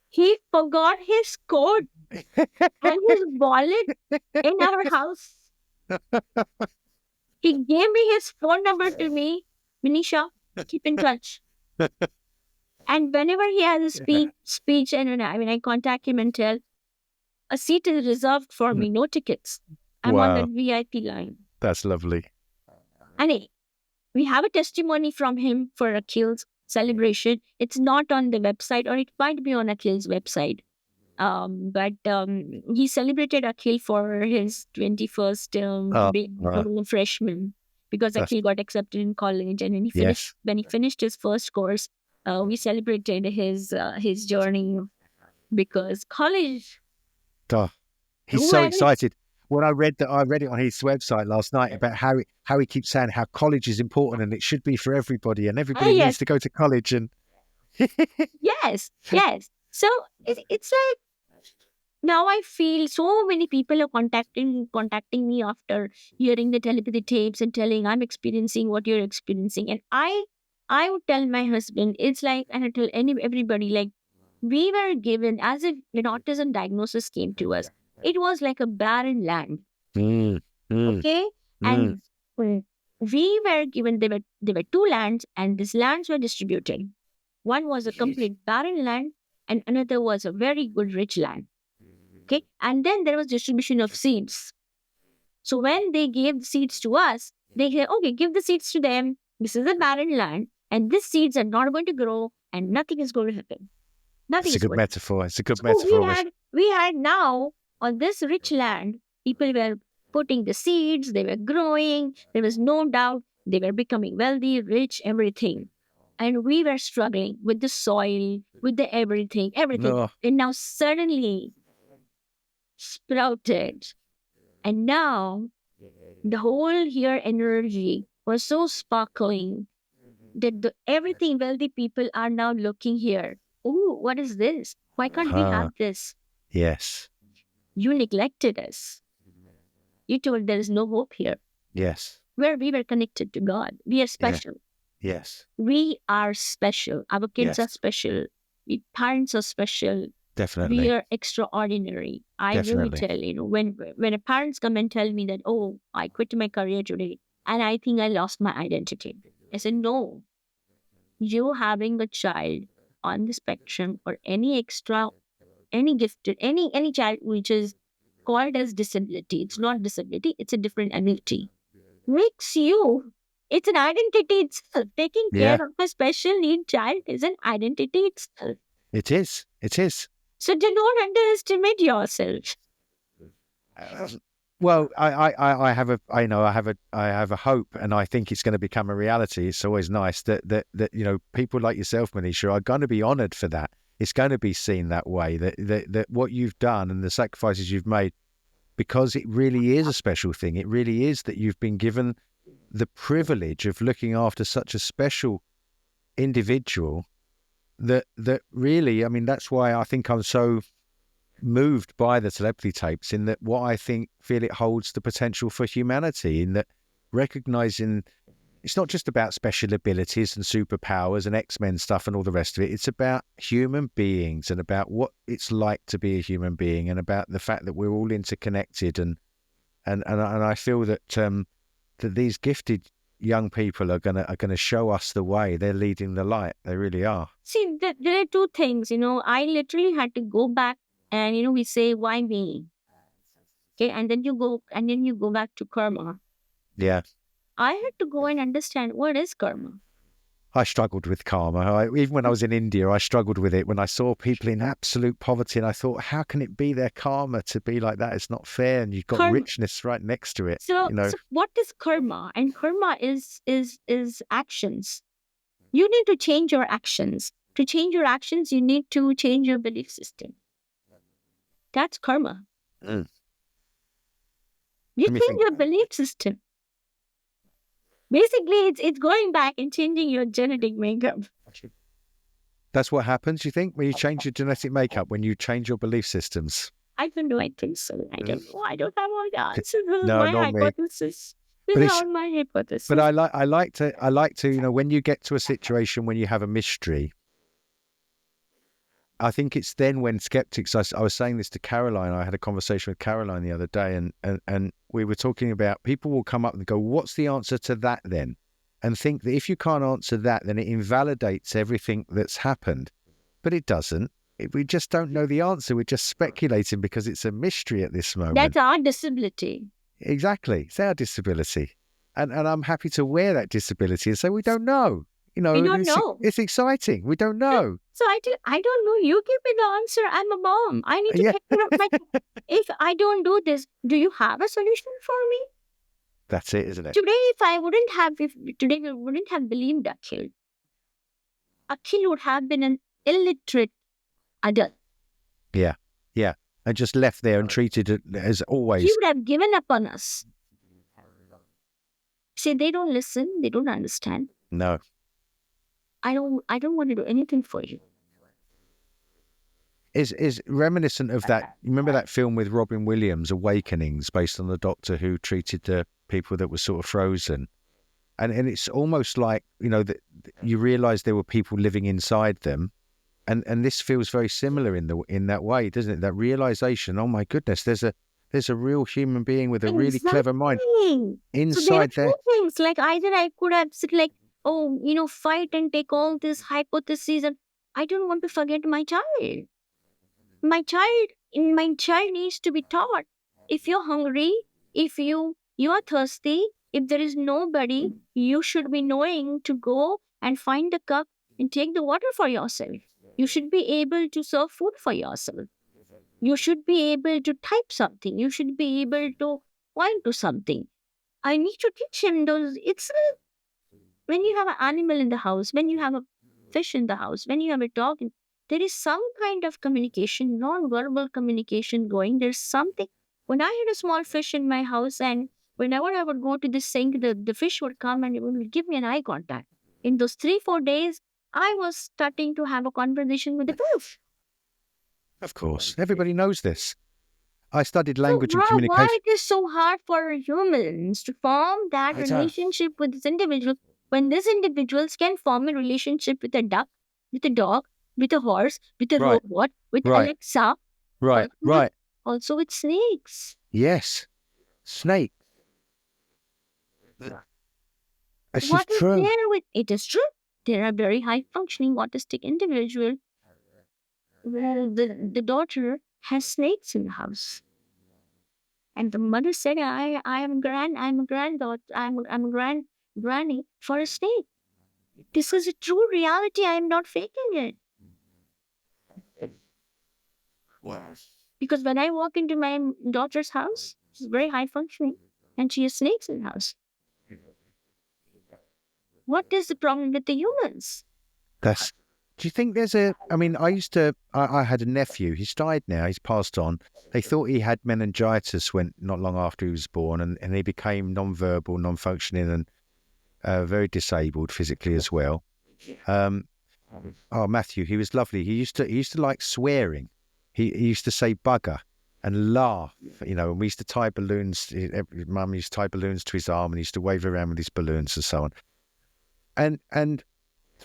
He forgot his coat and his wallet in our house. He gave me his phone number to me. Manisha, keep in touch. And whenever he has a speech, and I contact him and tell, a seat is reserved for me, no tickets. I'm on the VIP line.
That's lovely.
And we have a testimony from him for Akhil's celebration. It's not on the website, or it might be on Akhil's website. But he celebrated Akhil for his 21st freshman, because Akhil got accepted in college, and when he finished his first course, we celebrated his journey, because college.
He's so excited. When I read it on his website last night about how he keeps saying how college is important and it should be for everybody, and everybody needs to go to college. And
yes. So it's like, now I feel so many people are contacting me after hearing the telepathy tapes and telling, I'm experiencing what you're experiencing. And I would tell my husband, it's like, and I tell everybody, like, we were given, as if an autism diagnosis came to us, it was like a barren land. Okay? And we were given, there were 2 lands, and these lands were distributed. One was a complete barren land, and another was a very good rich land. Okay? And then there was distribution of seeds. So when they gave the seeds to us, they said, okay, give the seeds to them. This is a barren land, and these seeds are not going to grow, and nothing is going to happen.
It's a good metaphor. It's a good metaphor.
We had now, on this rich land, people were putting the seeds, they were growing, there was no doubt they were becoming wealthy, rich, everything. And we were struggling with the soil, with the everything. No. And now suddenly sprouted. And now the whole here energy was so sparkling that everything wealthy people are now looking here. Oh, what is this? Why can't we have this?
Yes.
You neglected us. You told there is no hope here.
Yes.
Where we were connected to God. We are special.
Yes.
We are special. Our kids are
Yes.
special. We parents are special.
Definitely.
We are extraordinary. I really
Definitely.
tell, when a parents come and tell me that, oh, I quit my career today and I think I lost my identity. I said, no, you having a child on the spectrum or any gifted, any child which is called as disability. It's not disability, it's a different ability. Makes you, it's an identity itself. Taking
Yeah.
care of a special need child is an identity itself.
It is. It is.
So do not underestimate yourself.
Well, I have a hope, and I think it's going to become a reality. It's always nice that people like yourself, Manisha, are going to be honoured for that. It's going to be seen that way. That what you've done and the sacrifices you've made, because it really is a special thing. It really is that you've been given the privilege of looking after such a special individual. That really, I mean, that's why I think I'm so moved by the telepathy tapes, in that what I feel it holds the potential for humanity, in that recognizing it's not just about special abilities and superpowers and X-Men stuff and all the rest of it. It's about human beings and about what it's like to be a human being, and about the fact that we're all interconnected. And I feel that that these gifted young people are gonna show us the way. They're leading the light. They really are.
See, there are two things. I literally had to go back and we say, why me? Okay, and then you go back to karma.
Yeah.
I had to go and understand what is karma.
I struggled with karma. Even when I was in India, I struggled with it when I saw people in absolute poverty, and I thought, how can it be their karma to be like that? It's not fair, and you've got richness right next to it.
So what is karma? And karma is actions. You need to change your actions. To change your actions, you need to change your belief system. That's karma.
Mm.
You change your belief system. Basically, it's going back and changing your genetic makeup.
That's what happens, you think, when you change your genetic makeup, when you change your belief systems?
I don't know. I think so. I don't know. I don't have all the answers. This is
No,
my
not
hypothesis.
Me.
This is all my hypothesis.
But I like to, when you get to a situation when you have a mystery, I think it's then when skeptics, I was saying this to Caroline, I had a conversation with Caroline the other day, and we were talking about, people will come up and go, what's the answer to that then? And think that if you can't answer that, then it invalidates everything that's happened. But it doesn't. We just don't know the answer. We're just speculating because it's a mystery at this moment.
That's our disability.
Exactly. It's our disability. And I'm happy to wear that disability and say, we don't know.
We don't know.
It's exciting. We don't know.
So I don't know. You give me the answer. I'm a mom. I need to take care of my. If I don't do this, do you have a solution for me?
That's it, isn't it?
Today, today we wouldn't have believed Akhil. Akhil would have been an illiterate adult.
Yeah, yeah. And just left there and treated as always.
He would have given up on us. See, they don't listen. They don't understand.
No.
I don't want to do anything for you.
Is reminiscent of that. Remember that film with Robin Williams, Awakenings, based on the doctor who treated the people that were sort of frozen, and it's almost like that you realise there were people living inside them, and this feels very similar in that way, doesn't it? That realization. Oh my goodness, there's a real human being with a really clever mind inside there.
So there are two things. Like either I could have said like, fight and take all this hypotheses, and I don't want to forget my child. My child needs to be taught. If you're hungry, if you are thirsty, if there is nobody, you should be knowing to go and find the cup and take the water for yourself. You should be able to serve food for yourself. You should be able to type something. You should be able to point to something. I need to teach him those. When you have an animal in the house, when you have a fish in the house, when you have a dog, there is some kind of communication, non-verbal communication going. There's something. When I had a small fish in my house, and whenever I would go to the sink, the fish would come and it would give me an eye contact. In those 3-4 days, I was starting to have a conversation with the fish.
Of course. Everybody knows this. I studied
So
language and
why
communication.
it is so hard for humans to form that
I don't-
relationship with this individual when these individuals can form a relationship with a duck, with a dog, with a horse, with a
Right.
robot, with
Right.
Alexa,
Right. Right.
also with snakes.
Yes. Snake. This is
What is
true.
there with it is true. There are very high functioning autistic individuals where the daughter has snakes in the house. And the mother said, I'm a granddaughter, I'm a granny for a snake. This is a true reality. I am not faking it. Because when I walk into my daughter's house, she's very high functioning, and she has snakes in the house. What is the problem with the humans?
Do you think there's I had a nephew, he's died now, he's passed on. They thought he had meningitis when not long after he was born, and he became non-verbal, non-functioning, and very disabled physically as well. Matthew, he was lovely. He used to like swearing. He used to say bugger and laugh, and we used to tie balloons. His mum used to tie balloons to his arm and he used to wave around with his balloons and so on. And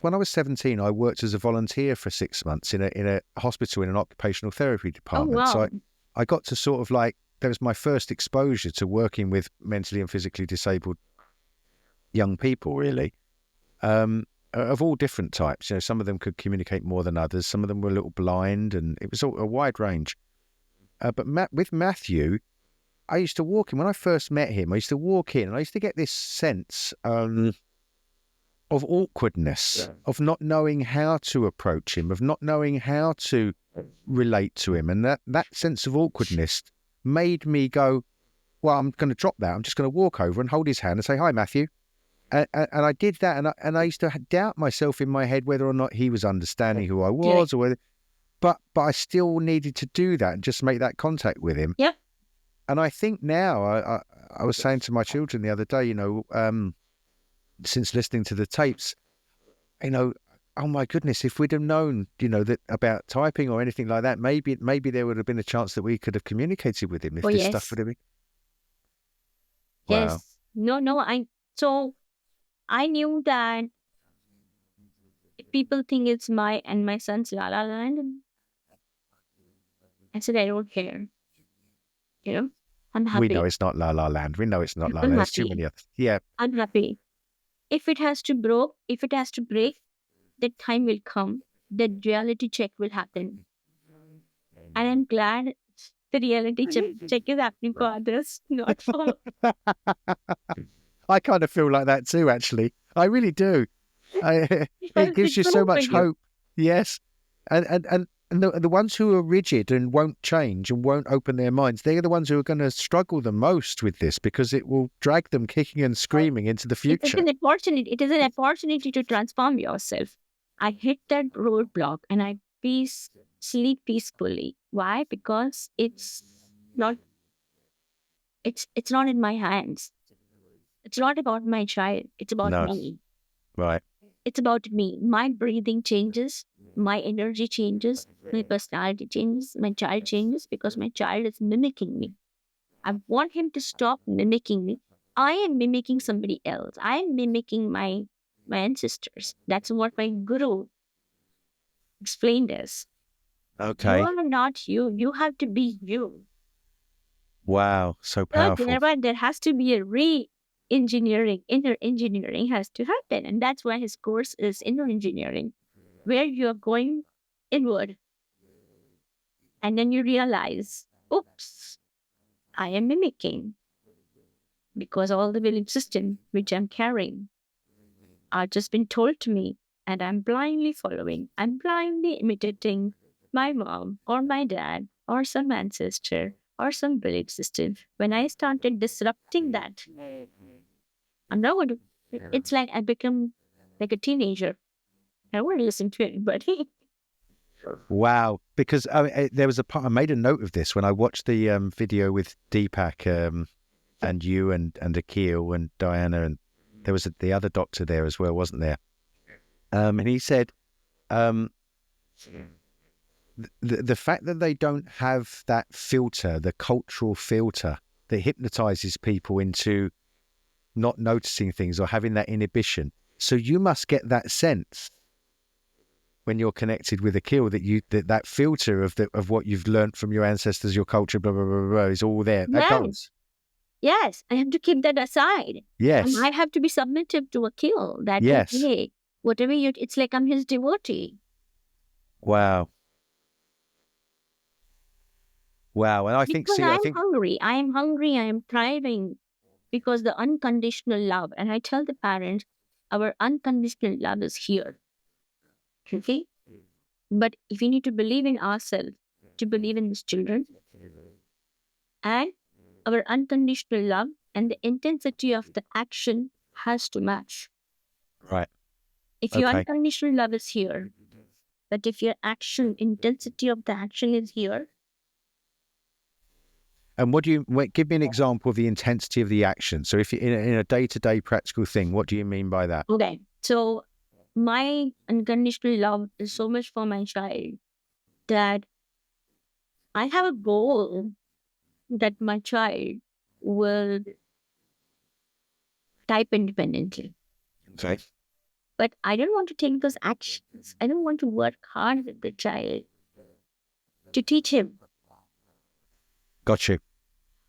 when I was 17, I worked as a volunteer for 6 months in a hospital in an occupational therapy department.
wow.
So I got to sort of that was my first exposure to working with mentally and physically disabled young people, really, of all different types. Some of them could communicate more than others. Some of them were a little blind, and it was a wide range. But with Matthew, I used to walk in. When I first met him, I used to walk in, and I used to get this sense of awkwardness, of not knowing how to approach him, of not knowing how to relate to him. And that sense of awkwardness made me go, well, I'm going to drop that. I'm just going to walk over and hold his hand and say, hi, Matthew. And I did that, and I used to doubt myself in my head whether or not he was understanding who I was, or whether, but I still needed to do that and just make that contact with him.
Yep.
And I think now, I was saying to my children the other day, since listening to the tapes, oh my goodness, if we'd have known, that about typing or anything like that, maybe there would have been a chance that we could have communicated with him if this stuff would have been. Wow.
Yes. No, I knew that if people think it's my son's La La Land, I said, I don't care. I'm happy.
We know it's not La La Land. We know it's not La La Land. There's too many others. Yeah.
I'm happy. If it has to break, that time will come. That reality check will happen. And I'm glad the reality check is happening for others, not for...
I kind of feel like that too, actually. I really do. It gives you so much hope. Yes. And the ones who are rigid and won't change and won't open their minds, they're the ones who are going to struggle the most with this, because it will drag them kicking and screaming into the future.
It is an opportunity to transform yourself. I hit that roadblock and I sleep peacefully. Why? Because it's not in my hands. It's not about my child. It's about me.
Right.
It's about me. My breathing changes. My energy changes. My personality changes. My child changes because my child is mimicking me. I want him to stop mimicking me. I am mimicking somebody else. I am mimicking my ancestors. That's what my guru explained as.
Okay.
You are not you. You have to be you.
Wow. So powerful.
There has to be a inner engineering has to happen. And that's why his course is inner engineering, where you're going inward. And then you realize, oops, I am mimicking. Because all the belief system which I'm carrying are just been told to me, and I'm blindly following. I'm blindly imitating my mom or my dad or some ancestor or some belief system. When I started disrupting that, I'm not going to. It's like I become like a teenager. I wouldn't listen to anybody.
Wow. Because there was a part, I made a note of this when I watched the video with Deepak and you and Akil and Diana, and there was the other doctor there as well, wasn't there? And he said, the fact that they don't have that filter, the cultural filter that hypnotizes people into not noticing things or having that inhibition. So you must get that sense when you're connected with Akil that filter of what you've learned from your ancestors, your culture, blah blah blah blah, is all there. That goes.
Yes, I have to keep that aside.
Yes.
And I have to be submissive to Akil. That
yes.
Hey, whatever it's like I'm his devotee.
Wow. Wow. And I think,
hungry. I am hungry. I am thriving because the unconditional love. And I tell the parents, our unconditional love is here. Okay? But if you need to believe in ourselves, to believe in these children, and our unconditional love and the intensity of the action has to match.
Right.
If your unconditional love is here, but if your intensity of the action is here.
And give me an example of the intensity of the action. So if in a day-to-day practical thing, what do you mean by that?
Okay. So my unconditional love is so much for my child that I have a goal that my child will type independently.
Okay.
But I don't want to take those actions. I don't want to work hard with the child to teach him.
Got you.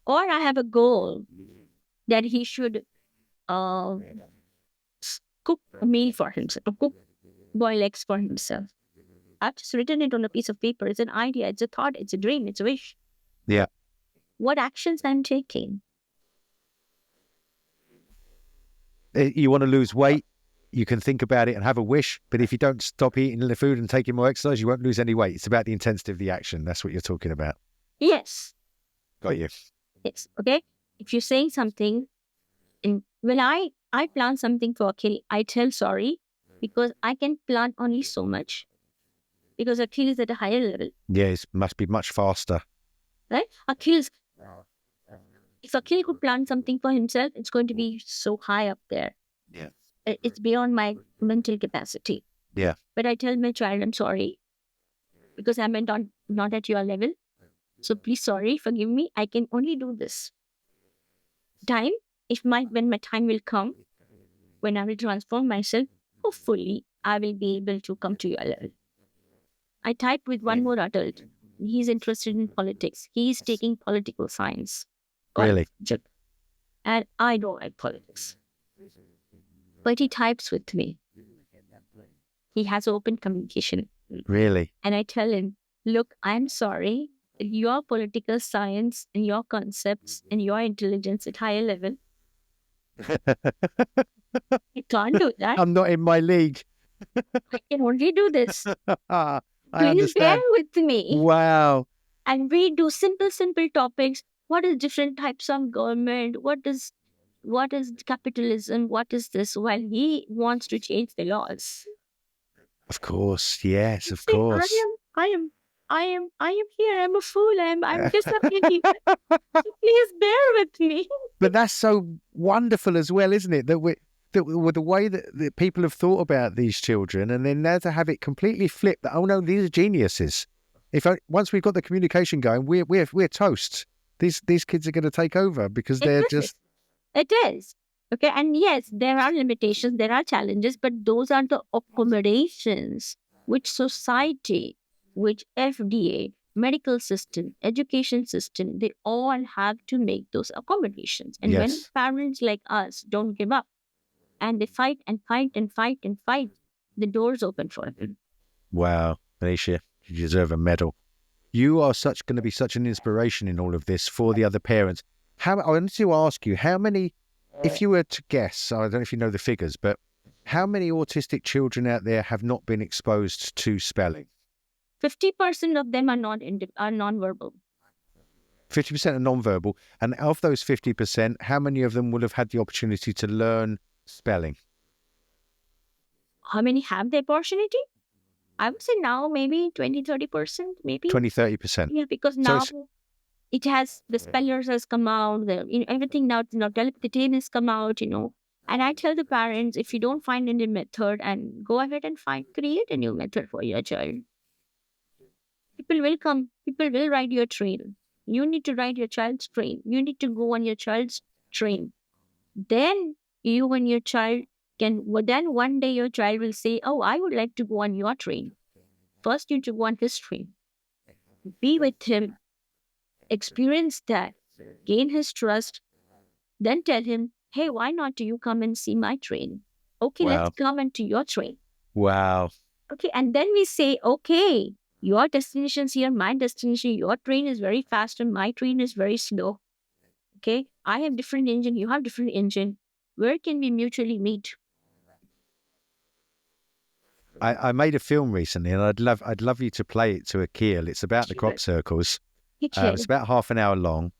Or I have a goal that he should cook a meal for himself, or boil eggs for himself. I've just written it on a piece of paper. It's an idea, it's a thought, it's a dream, it's a wish.
Yeah.
What actions I'm taking?
You want to lose weight, you can think about it and have a wish, but if you don't stop eating the food and taking more exercise, you won't lose any weight. It's about the intensity of the action. That's what you're talking about.
Yes.
Got you.
Yes. Okay. If you're saying something, and when I plan something for Akil, I tell sorry because I can plan only so much. Because Akil is at a higher level.
Yes, must be much faster.
Right? If Akil could plan something for himself, it's going to be so high up there.
Yeah.
It's beyond my mental capacity.
Yeah.
But I tell my child, I'm sorry because I'm not at your level. So please, sorry, forgive me. I can only do this. Time, when my time will come, when I will transform myself, hopefully I will be able to come to your level. I typed with one more adult. He's interested in politics. He's taking political science.
Really?
And I don't like politics. But he types with me. He has open communication.
Really?
And I tell him, look, I'm sorry. Your political science and your concepts and your intelligence at higher level. I can't do that.
I'm not in my league.
I can only do this.
I
Please
understand.
bear with me.
Wow.
And we do simple topics. What is different types of government? What is capitalism? What is this? While he wants to change the laws.
Of course. Yes, of course.
I am here. I'm a fool. I'm just a idiot. So please bear with me.
But that's so wonderful as well, isn't it? That with the way that people have thought about these children, and then now to have it completely flipped. That, oh no, these are geniuses. Once we've got the communication going, we're toast. These kids are going to take over because they're just.
It is. Okay, and yes, there are limitations, there are challenges, but those are the accommodations which society, which FDA, medical system, education system, they all have to make those accommodations. And when parents like us don't give up and they fight and fight and fight and fight, the doors open for them. Wow,
Manisha, you deserve a medal. You are going to be such an inspiration in all of this for the other parents. I wanted to ask you, how many, if you were to guess, I don't know if you know the figures, but how many autistic children out there have not been exposed to spelling?
50% of them are non-verbal.
50% are non-verbal. And of those 50%, how many of them will have had the opportunity to learn spelling?
How many have the opportunity? I would say now maybe 20-30%, maybe.
20-30%.
Yeah, because now it has, the spellers has come out, everything now, the tables come out, And I tell the parents, if you don't find any method, and go ahead and create a new method for your child. People will come. People will ride your train. You need to ride your child's train. You need to go on your child's train. Then you and your child can, well, then one day your child will say, oh, I would like to go on your train. First, you need to go on his train. Be with him. Experience that. Gain his trust. Then tell him, hey, why not do you come and see my train? Okay,
Wow.
let's come into your train.
Wow.
Okay, and then we say, okay, your destination's here, my destination, your train is very fast and my train is very slow. Okay, I have different engine, you have different engine. Where can we mutually meet?
I made a film recently, and I'd love you to play it to Akil. It's about the crop circles. It's about half an hour long.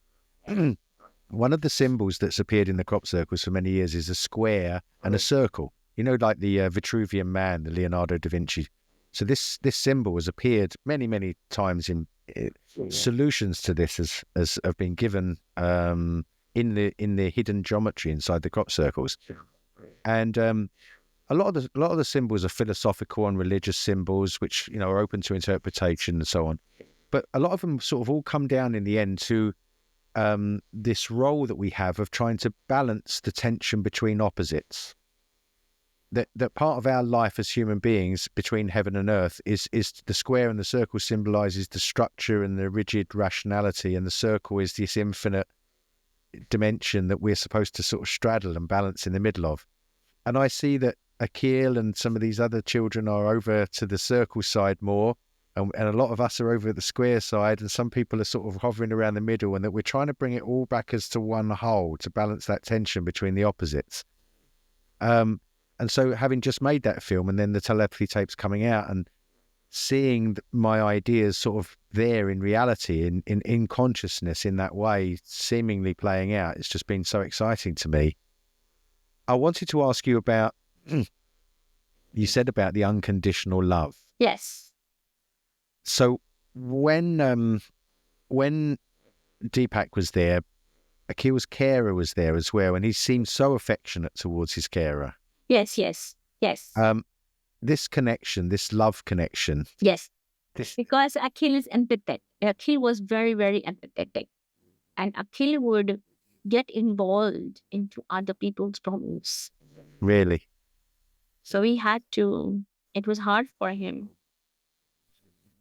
One of the symbols that's appeared in the crop circles for many years is a square and a circle. You know, like the Vitruvian Man, the Leonardo da Vinci. So this symbol has appeared many times in solutions to this as have been given in the hidden geometry inside the crop circles, and a lot of the symbols are philosophical and religious symbols, which are open to interpretation and so on. But a lot of them sort of all come down in the end to this role that we have of trying to balance the tension between opposites. That part of our life as human beings between heaven and earth is the square, and the circle symbolizes the structure and the rigid rationality, and the circle is this infinite dimension that we're supposed to sort of straddle and balance in the middle of. And I see that Akil and some of these other children are over to the circle side more, and a lot of us are over at the square side, and some people are sort of hovering around the middle, and that we're trying to bring it all back as to one whole to balance that tension between the opposites. And so having just made that film, and then the telepathy tapes coming out, and seeing my ideas sort of there in reality, in consciousness, in that way, seemingly playing out, it's just been so exciting to me. I wanted to ask you about, you said about the unconditional love.
Yes.
So when Deepak was there, Akil's carer was there as well, and he seemed so affectionate towards his carer.
Yes.
This connection, this love connection.
Yes. Because Akhil is empathetic. Akhil was very, very empathetic. And Akhil would get involved into other people's problems.
Really?
So it was hard for him.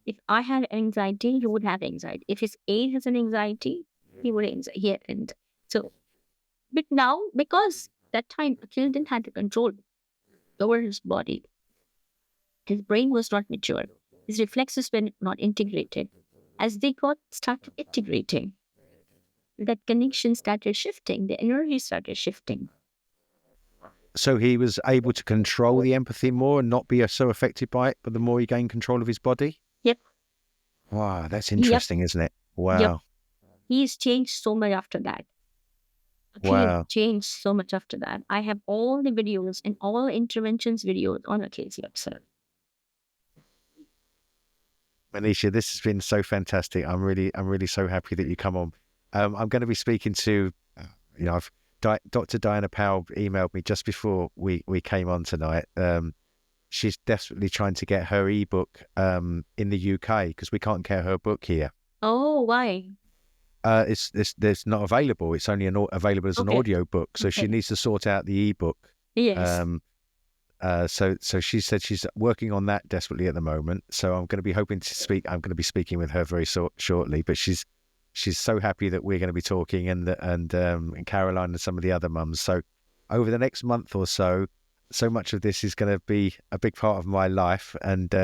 If I had anxiety, he would have anxiety. If his aide has an anxiety, he would have anxiety. But now, because that time Akhil didn't have the control over his body, his brain was not mature, his reflexes were not integrated. As they started integrating, that connection started shifting, the energy started shifting.
So he was able to control the empathy more and not be so affected by it, but the more he gained control of his body?
Yep.
Wow, that's interesting, isn't it? Wow.
Yep. He's changed so much after that.
Wow.
Akhil changed so much after that. I have all the videos and all interventions videos on Akhil's website.
Manisha, this has been so fantastic. I'm really so happy that you come on. I'm going to be speaking to, Dr. Diana Powell emailed me just before we came on tonight. She's desperately trying to get her ebook in the UK because we can't get her book here.
Oh, why?
It's not available. It's only available as an audio book. So she needs to sort out the ebook.
Yes.
So she said she's working on that desperately at the moment. So I'm going to be hoping to speak. I'm going to be speaking with her very shortly. But she's so happy that we're going to be talking, and Caroline and some of the other mums. So over the next month or so much of this is going to be a big part of my life. And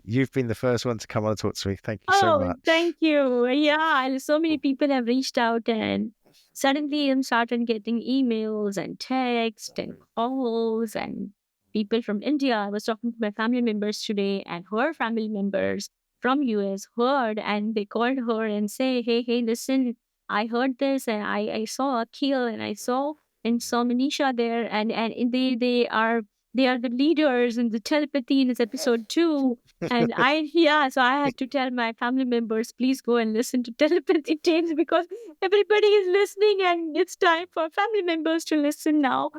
you've been the first one to come on and talk to me. Thank you so much.
Thank you. Yeah, so many people have reached out, and suddenly I started getting emails and texts and calls, and people from India. I was talking to my family members today, and her family members from US heard, and they called her and say, hey, listen, I heard this, and I saw Akil, and I saw Manisha there, and they are the leaders in the telepathy in this episode too. And so I had to tell my family members, please go and listen to telepathy tapes because everybody is listening, and it's time for family members to listen now.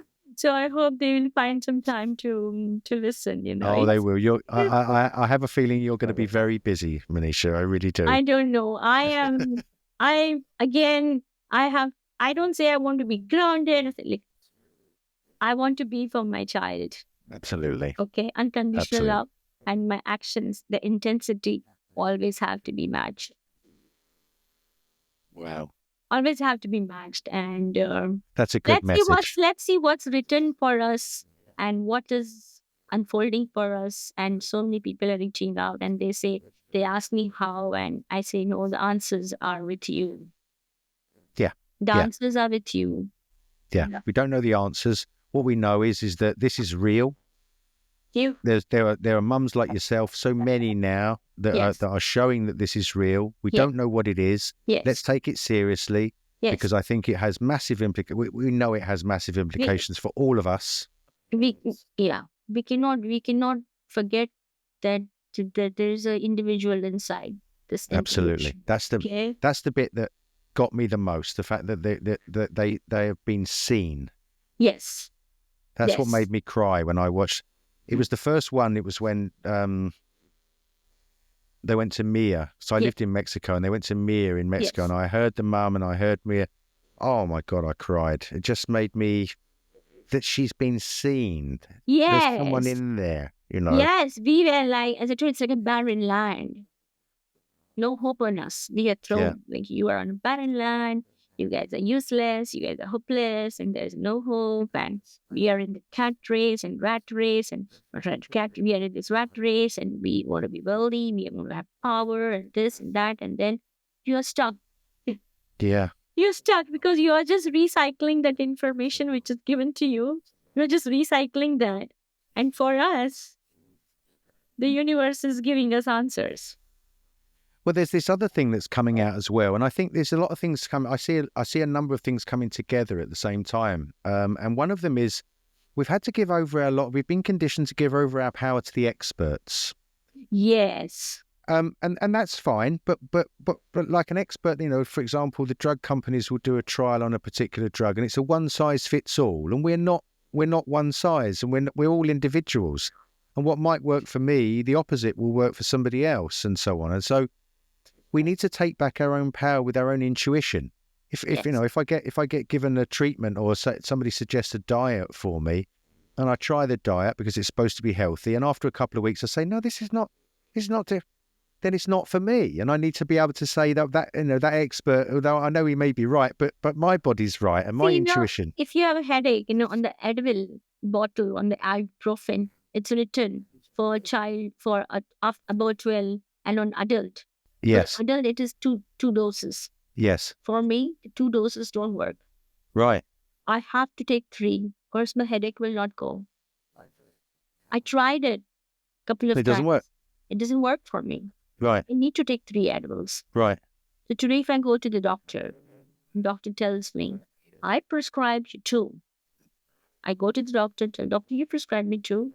So I hope they will find some time to listen.
Oh, they will. I have a feeling you're going to be very busy, Manisha. I really do.
I don't know. I am. Again. I don't say I want to be grounded. Like, I want to be for my child.
Absolutely.
Okay, unconditional
Absolutely.
love, and my actions, the intensity always have to be matched.
Wow.
Always have to be matched, and
That's a good message.
let's see what's written for us and what is unfolding for us. And so many people are reaching out, and they ask me how, and I say no. The answers are with you.
Yeah.
The answers are with you.
Yeah. We don't know the answers. What we know is that this is real. There are mums like yourself, so many now that are showing that this is real. We don't know what it is.
Yes.
Let's take it seriously because I think it has massive implications. We know it has massive implications for all of us.
We cannot forget that there is an individual inside this.
Absolutely, that's the bit that got me the most. The fact that they have been seen.
Yes.
That's what made me cry when I watched. It was the first one. It was when they went to Mia. So I lived in Mexico, and they went to Mia in Mexico, and I heard the mum and I heard Mia. Oh my God, I cried. It just made me that she's been seen.
Yes.
There's someone in there,
Yes, we were like, as I told you, it's like a barren land. No hope on us. We are thrown like you are on a barren land. You guys are useless. You guys are hopeless, and there's no hope. And we are in the cat race and rat race, and we are in this rat race, and we want to be wealthy. We want to have power, and this and that, and then you are stuck.
Yeah.
You're stuck because you are just recycling that information which is given to you. You're just recycling that, and for us, the universe is giving us answers.
Well, there's this other thing that's coming out as well, and I think there's a lot of things coming. I see a number of things coming together at the same time, and one of them is we've had to give over we've been conditioned to give over our power to the experts.
Yes.
And that's fine, but like an expert, for example, the drug companies will do a trial on a particular drug, and it's a one size fits all, and we're not one size, and we're all individuals, and what might work for me, the opposite will work for somebody else, and so on, and so. We need to take back our own power with our own intuition. If I get given a treatment or somebody suggests a diet for me, and I try the diet because it's supposed to be healthy, and after a couple of weeks I say no, this is not, then it's not for me, and I need to be able to say that expert, although I know he may be right, but my body's right and my intuition.
If you have a headache, on the Advil bottle, on the ibuprofen, it's written for a child for about 12, and on adult.
Yes.
For adult, it is two doses.
Yes.
For me, the 2 doses don't work.
Right.
I have to take 3, because my headache will not go. I tried it a couple of times.
It doesn't work.
It doesn't work for me.
Right.
I need to take 3 Advils.
Right.
So today, if I go to the doctor tells me, I prescribed you 2. I go to the doctor, tell doctor, you prescribed me 2.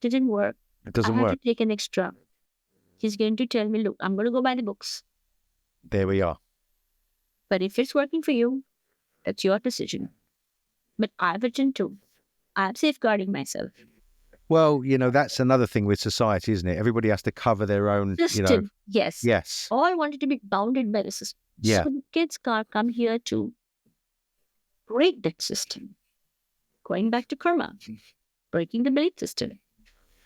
Didn't work.
It doesn't
I
work.
have to take an extra. He's going to tell me, look, I'm going to go by the books.
There we are.
But if it's working for you, that's your decision. But I've written 2. I'm safeguarding myself.
Well, that's another thing with society, isn't it? Everybody has to cover their own
system. Yes.
Yes.
All wanted to be bounded by the system.
Yeah.
So the kids come here to break that system. Going back to karma. Breaking the belief system.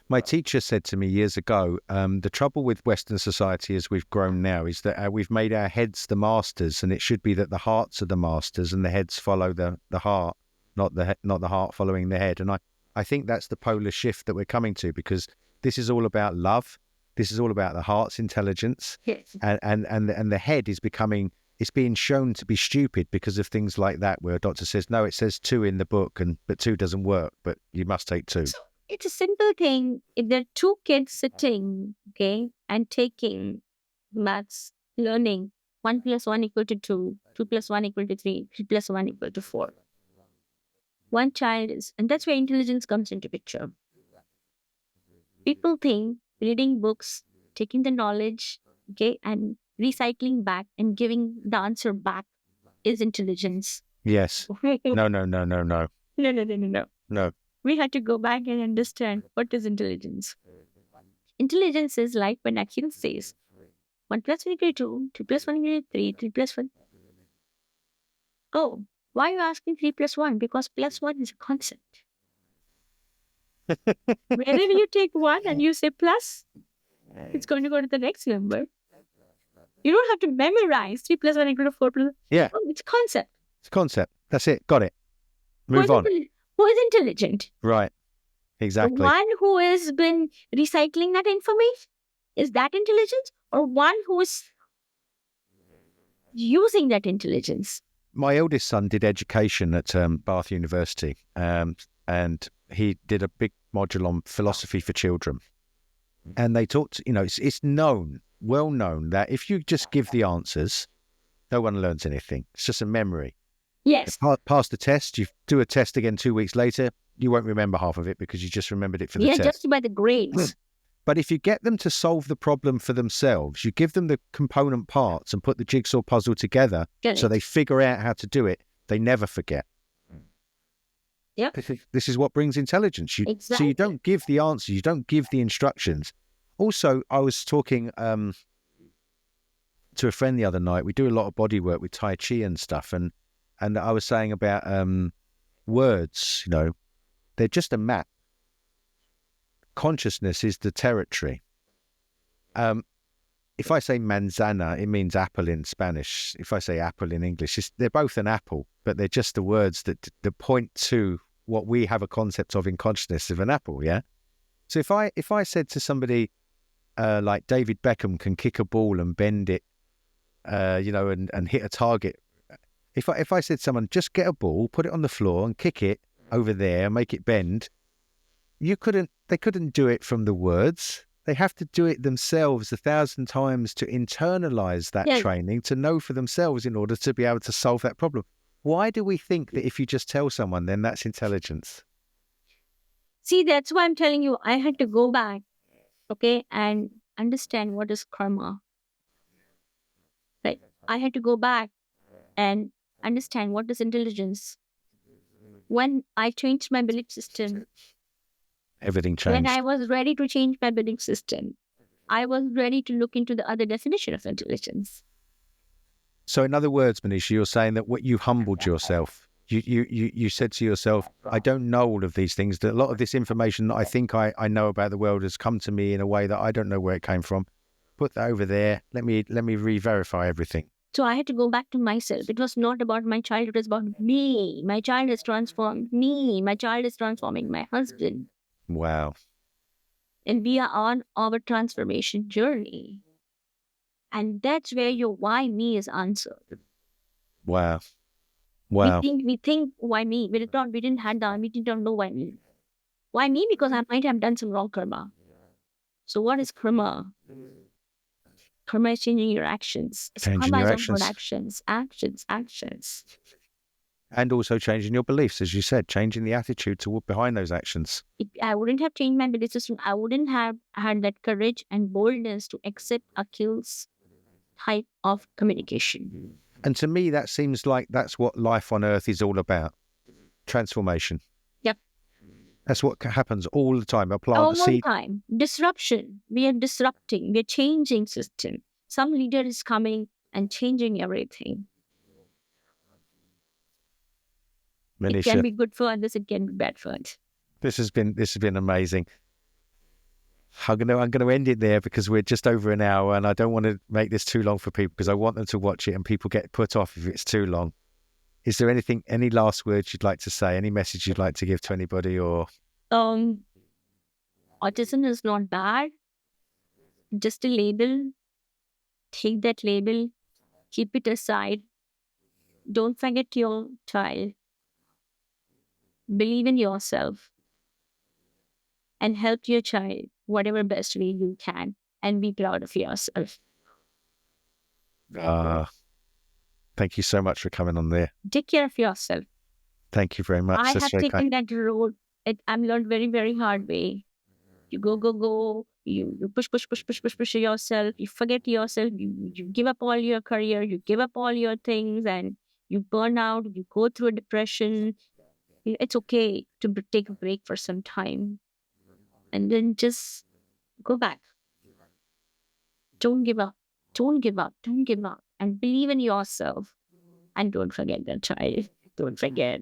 My teacher said to me years ago, the trouble with Western society as we've grown now is that we've made our heads the masters, and it should be that the hearts are the masters and the heads follow the heart, not the heart following the head. And I think that's the polar shift that we're coming to, because this is all about love. This is all about the heart's intelligence.
Yes.
And the head is it's being shown to be stupid because of things like that, where a doctor says, no, it says 2 in the book, but 2 doesn't work, but you must take 2.
So it's a simple thing. If there are 2 kids sitting, and taking maths, learning 1 + 1 = 2, 2 + 1 = 3, 3 + 1 = 4. One child is, and that's where intelligence comes into picture. People think reading books, taking the knowledge, and recycling back and giving the answer back is intelligence.
Yes. No.
No.
No.
We had to go back and understand what is intelligence. Intelligence is like when Akhil says, 1 plus 1 equal to 2, 2 plus 1 equal to 3, 3 plus 1. Oh, why are you asking 3 plus 1? Because plus 1 is a concept. Wherever you take 1 and you say plus, it's going to go to the next number. You don't have to memorize 3 plus 1 equal to 4 plus.
Yeah.
Oh, it's a concept.
It's a concept. That's it. Got it. Move on.
Who is intelligent?
Right. Exactly.
The one who has been recycling that information? Is that intelligence? Or one who is using that intelligence?
My eldest son did education at Bath University, and he did a big module on philosophy for children. And they talked, it's known, well known, that if you just give the answers, no one learns anything. It's just a memory.
Yes.
Pass the test, you do a test again 2 weeks later, you won't remember half of it because you just remembered it for the test.
Yeah, just by the grades.
But if you get them to solve the problem for themselves, you give them the component parts and put the jigsaw puzzle together so they figure out how to do it, they never forget.
Yeah.
This is what brings intelligence.
Exactly.
So you don't give the answers, you don't give the instructions. Also, I was talking to a friend the other night. We do a lot of body work with Tai Chi and stuff. And I was saying about words, they're just a map. Consciousness is the territory. If I say manzana, it means apple in Spanish. If I say apple in English, they're both an apple, but they're just the words that point to what we have a concept of in consciousness of an apple, yeah? So if I said to somebody like David Beckham can kick a ball and bend it, and hit a target, if I said to someone, just get a ball, put it on the floor and kick it over there, make it bend, they couldn't do it from the words. They have to do it themselves 1,000 times to internalize that training, to know for themselves in order to be able to solve that problem. Why do we think that if you just tell someone, then that's intelligence?
See, that's why I'm telling you, I had to go back, and understand what is karma. Right? I had to go back and understand what is intelligence. When I changed my belief system,
everything changed.
When I was ready to change my belief system, I was ready to look into the other definition of intelligence.
So in other words, Manisha, you're saying that what you humbled yourself. You said to yourself, I don't know all of these things. That a lot of this information that I think I know about the world has come to me in a way that I don't know where it came from. Put that over there. Let me re-verify everything.
So I had to go back to myself. It was not about my child. It was about me. My child has transformed me. My child is transforming my husband.
Wow.
And we are on our transformation journey. And that's where your why me is answered.
Wow. Wow.
We think why me? We didn't know why me. Why me? Because I might have done some wrong karma. So what is karma? Karma is changing your actions.
Changing your actions.
Actions.
And also changing your beliefs, as you said, changing the attitude behind those actions.
If I wouldn't have changed my belief system, I wouldn't have had that courage and boldness to accept Akhil's type of communication.
And to me, that seems like that's what life on earth is all about. Transformation.
Yep.
That's what happens all the time.
All the time. Disruption. We are disrupting. We are changing system. Some leader is coming and changing everything.
Manisha,
it can be good for others. It can be bad for others.
This has been amazing. I'm going to end it there because we're just over an hour, and I don't want to make this too long for people because I want them to watch it, and people get put off if it's too long. Is there any last words you'd like to say? Any message you'd like to give to anybody? Or
autism is not bad. Just a label. Take that label. Keep it aside. Don't forget your child. Believe in yourself. And help your child whatever best way you can. And be proud of yourself.
Thank you so much for coming on there.
Take care of yourself.
Thank you very much.
I have taken that road. I'm learned very, very hard way. You go. You push yourself. You forget yourself. You give up all your career. You give up all your things, and you burn out. You go through a depression. It's okay to take a break for some time and then just go back. Don't give up. Don't give up. Don't give up. And believe in yourself. And don't forget that child. Don't forget.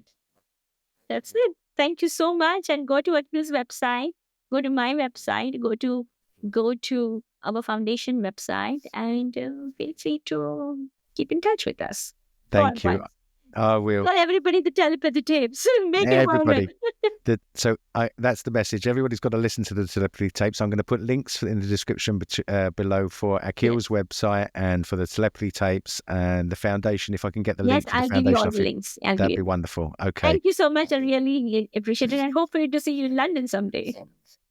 That's it. Thank you so much. And go to Akhil's website. Go to my website. Go to our foundation website, and feel free to keep in touch with us.
Thank you. I will.
Tell everybody the telepathy tapes. Make
Everybody.
it
That's the message. Everybody's got to listen to the telepathy tapes. I'm going to put links in the description below for Akhil's website and for the telepathy tapes and the foundation. If I can get the link to the
I'll
foundation,
give you all the links.
that'd be wonderful. Okay.
Thank you so much. I really appreciate it, and hopefully to see you in London someday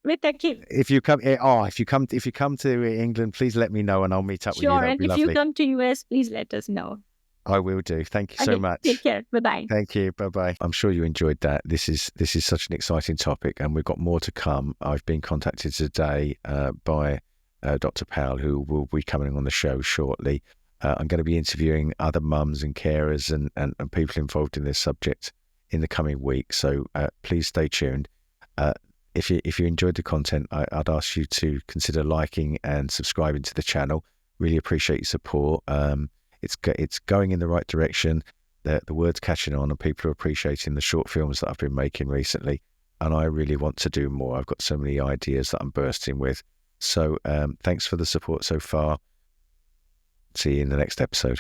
with Akil.
If you come to England, please let me know and I'll meet up with you.
Sure, and if you come to US, please let us know.
I will do. Thank you so much.
Take care. Bye-bye.
Thank you. Bye-bye. I'm sure you enjoyed that. This is such an exciting topic, and we've got more to come. I've been contacted today by Dr. Powell, who will be coming on the show shortly. I'm going to be interviewing other mums and carers and people involved in this subject in the coming week. So please stay tuned. If you enjoyed the content, I'd ask you to consider liking and subscribing to the channel. Really appreciate your support. It's going in the right direction. The word's catching on, and people are appreciating the short films that I've been making recently. And I really want to do more. I've got so many ideas that I'm bursting with. So thanks for the support so far. See you in the next episode.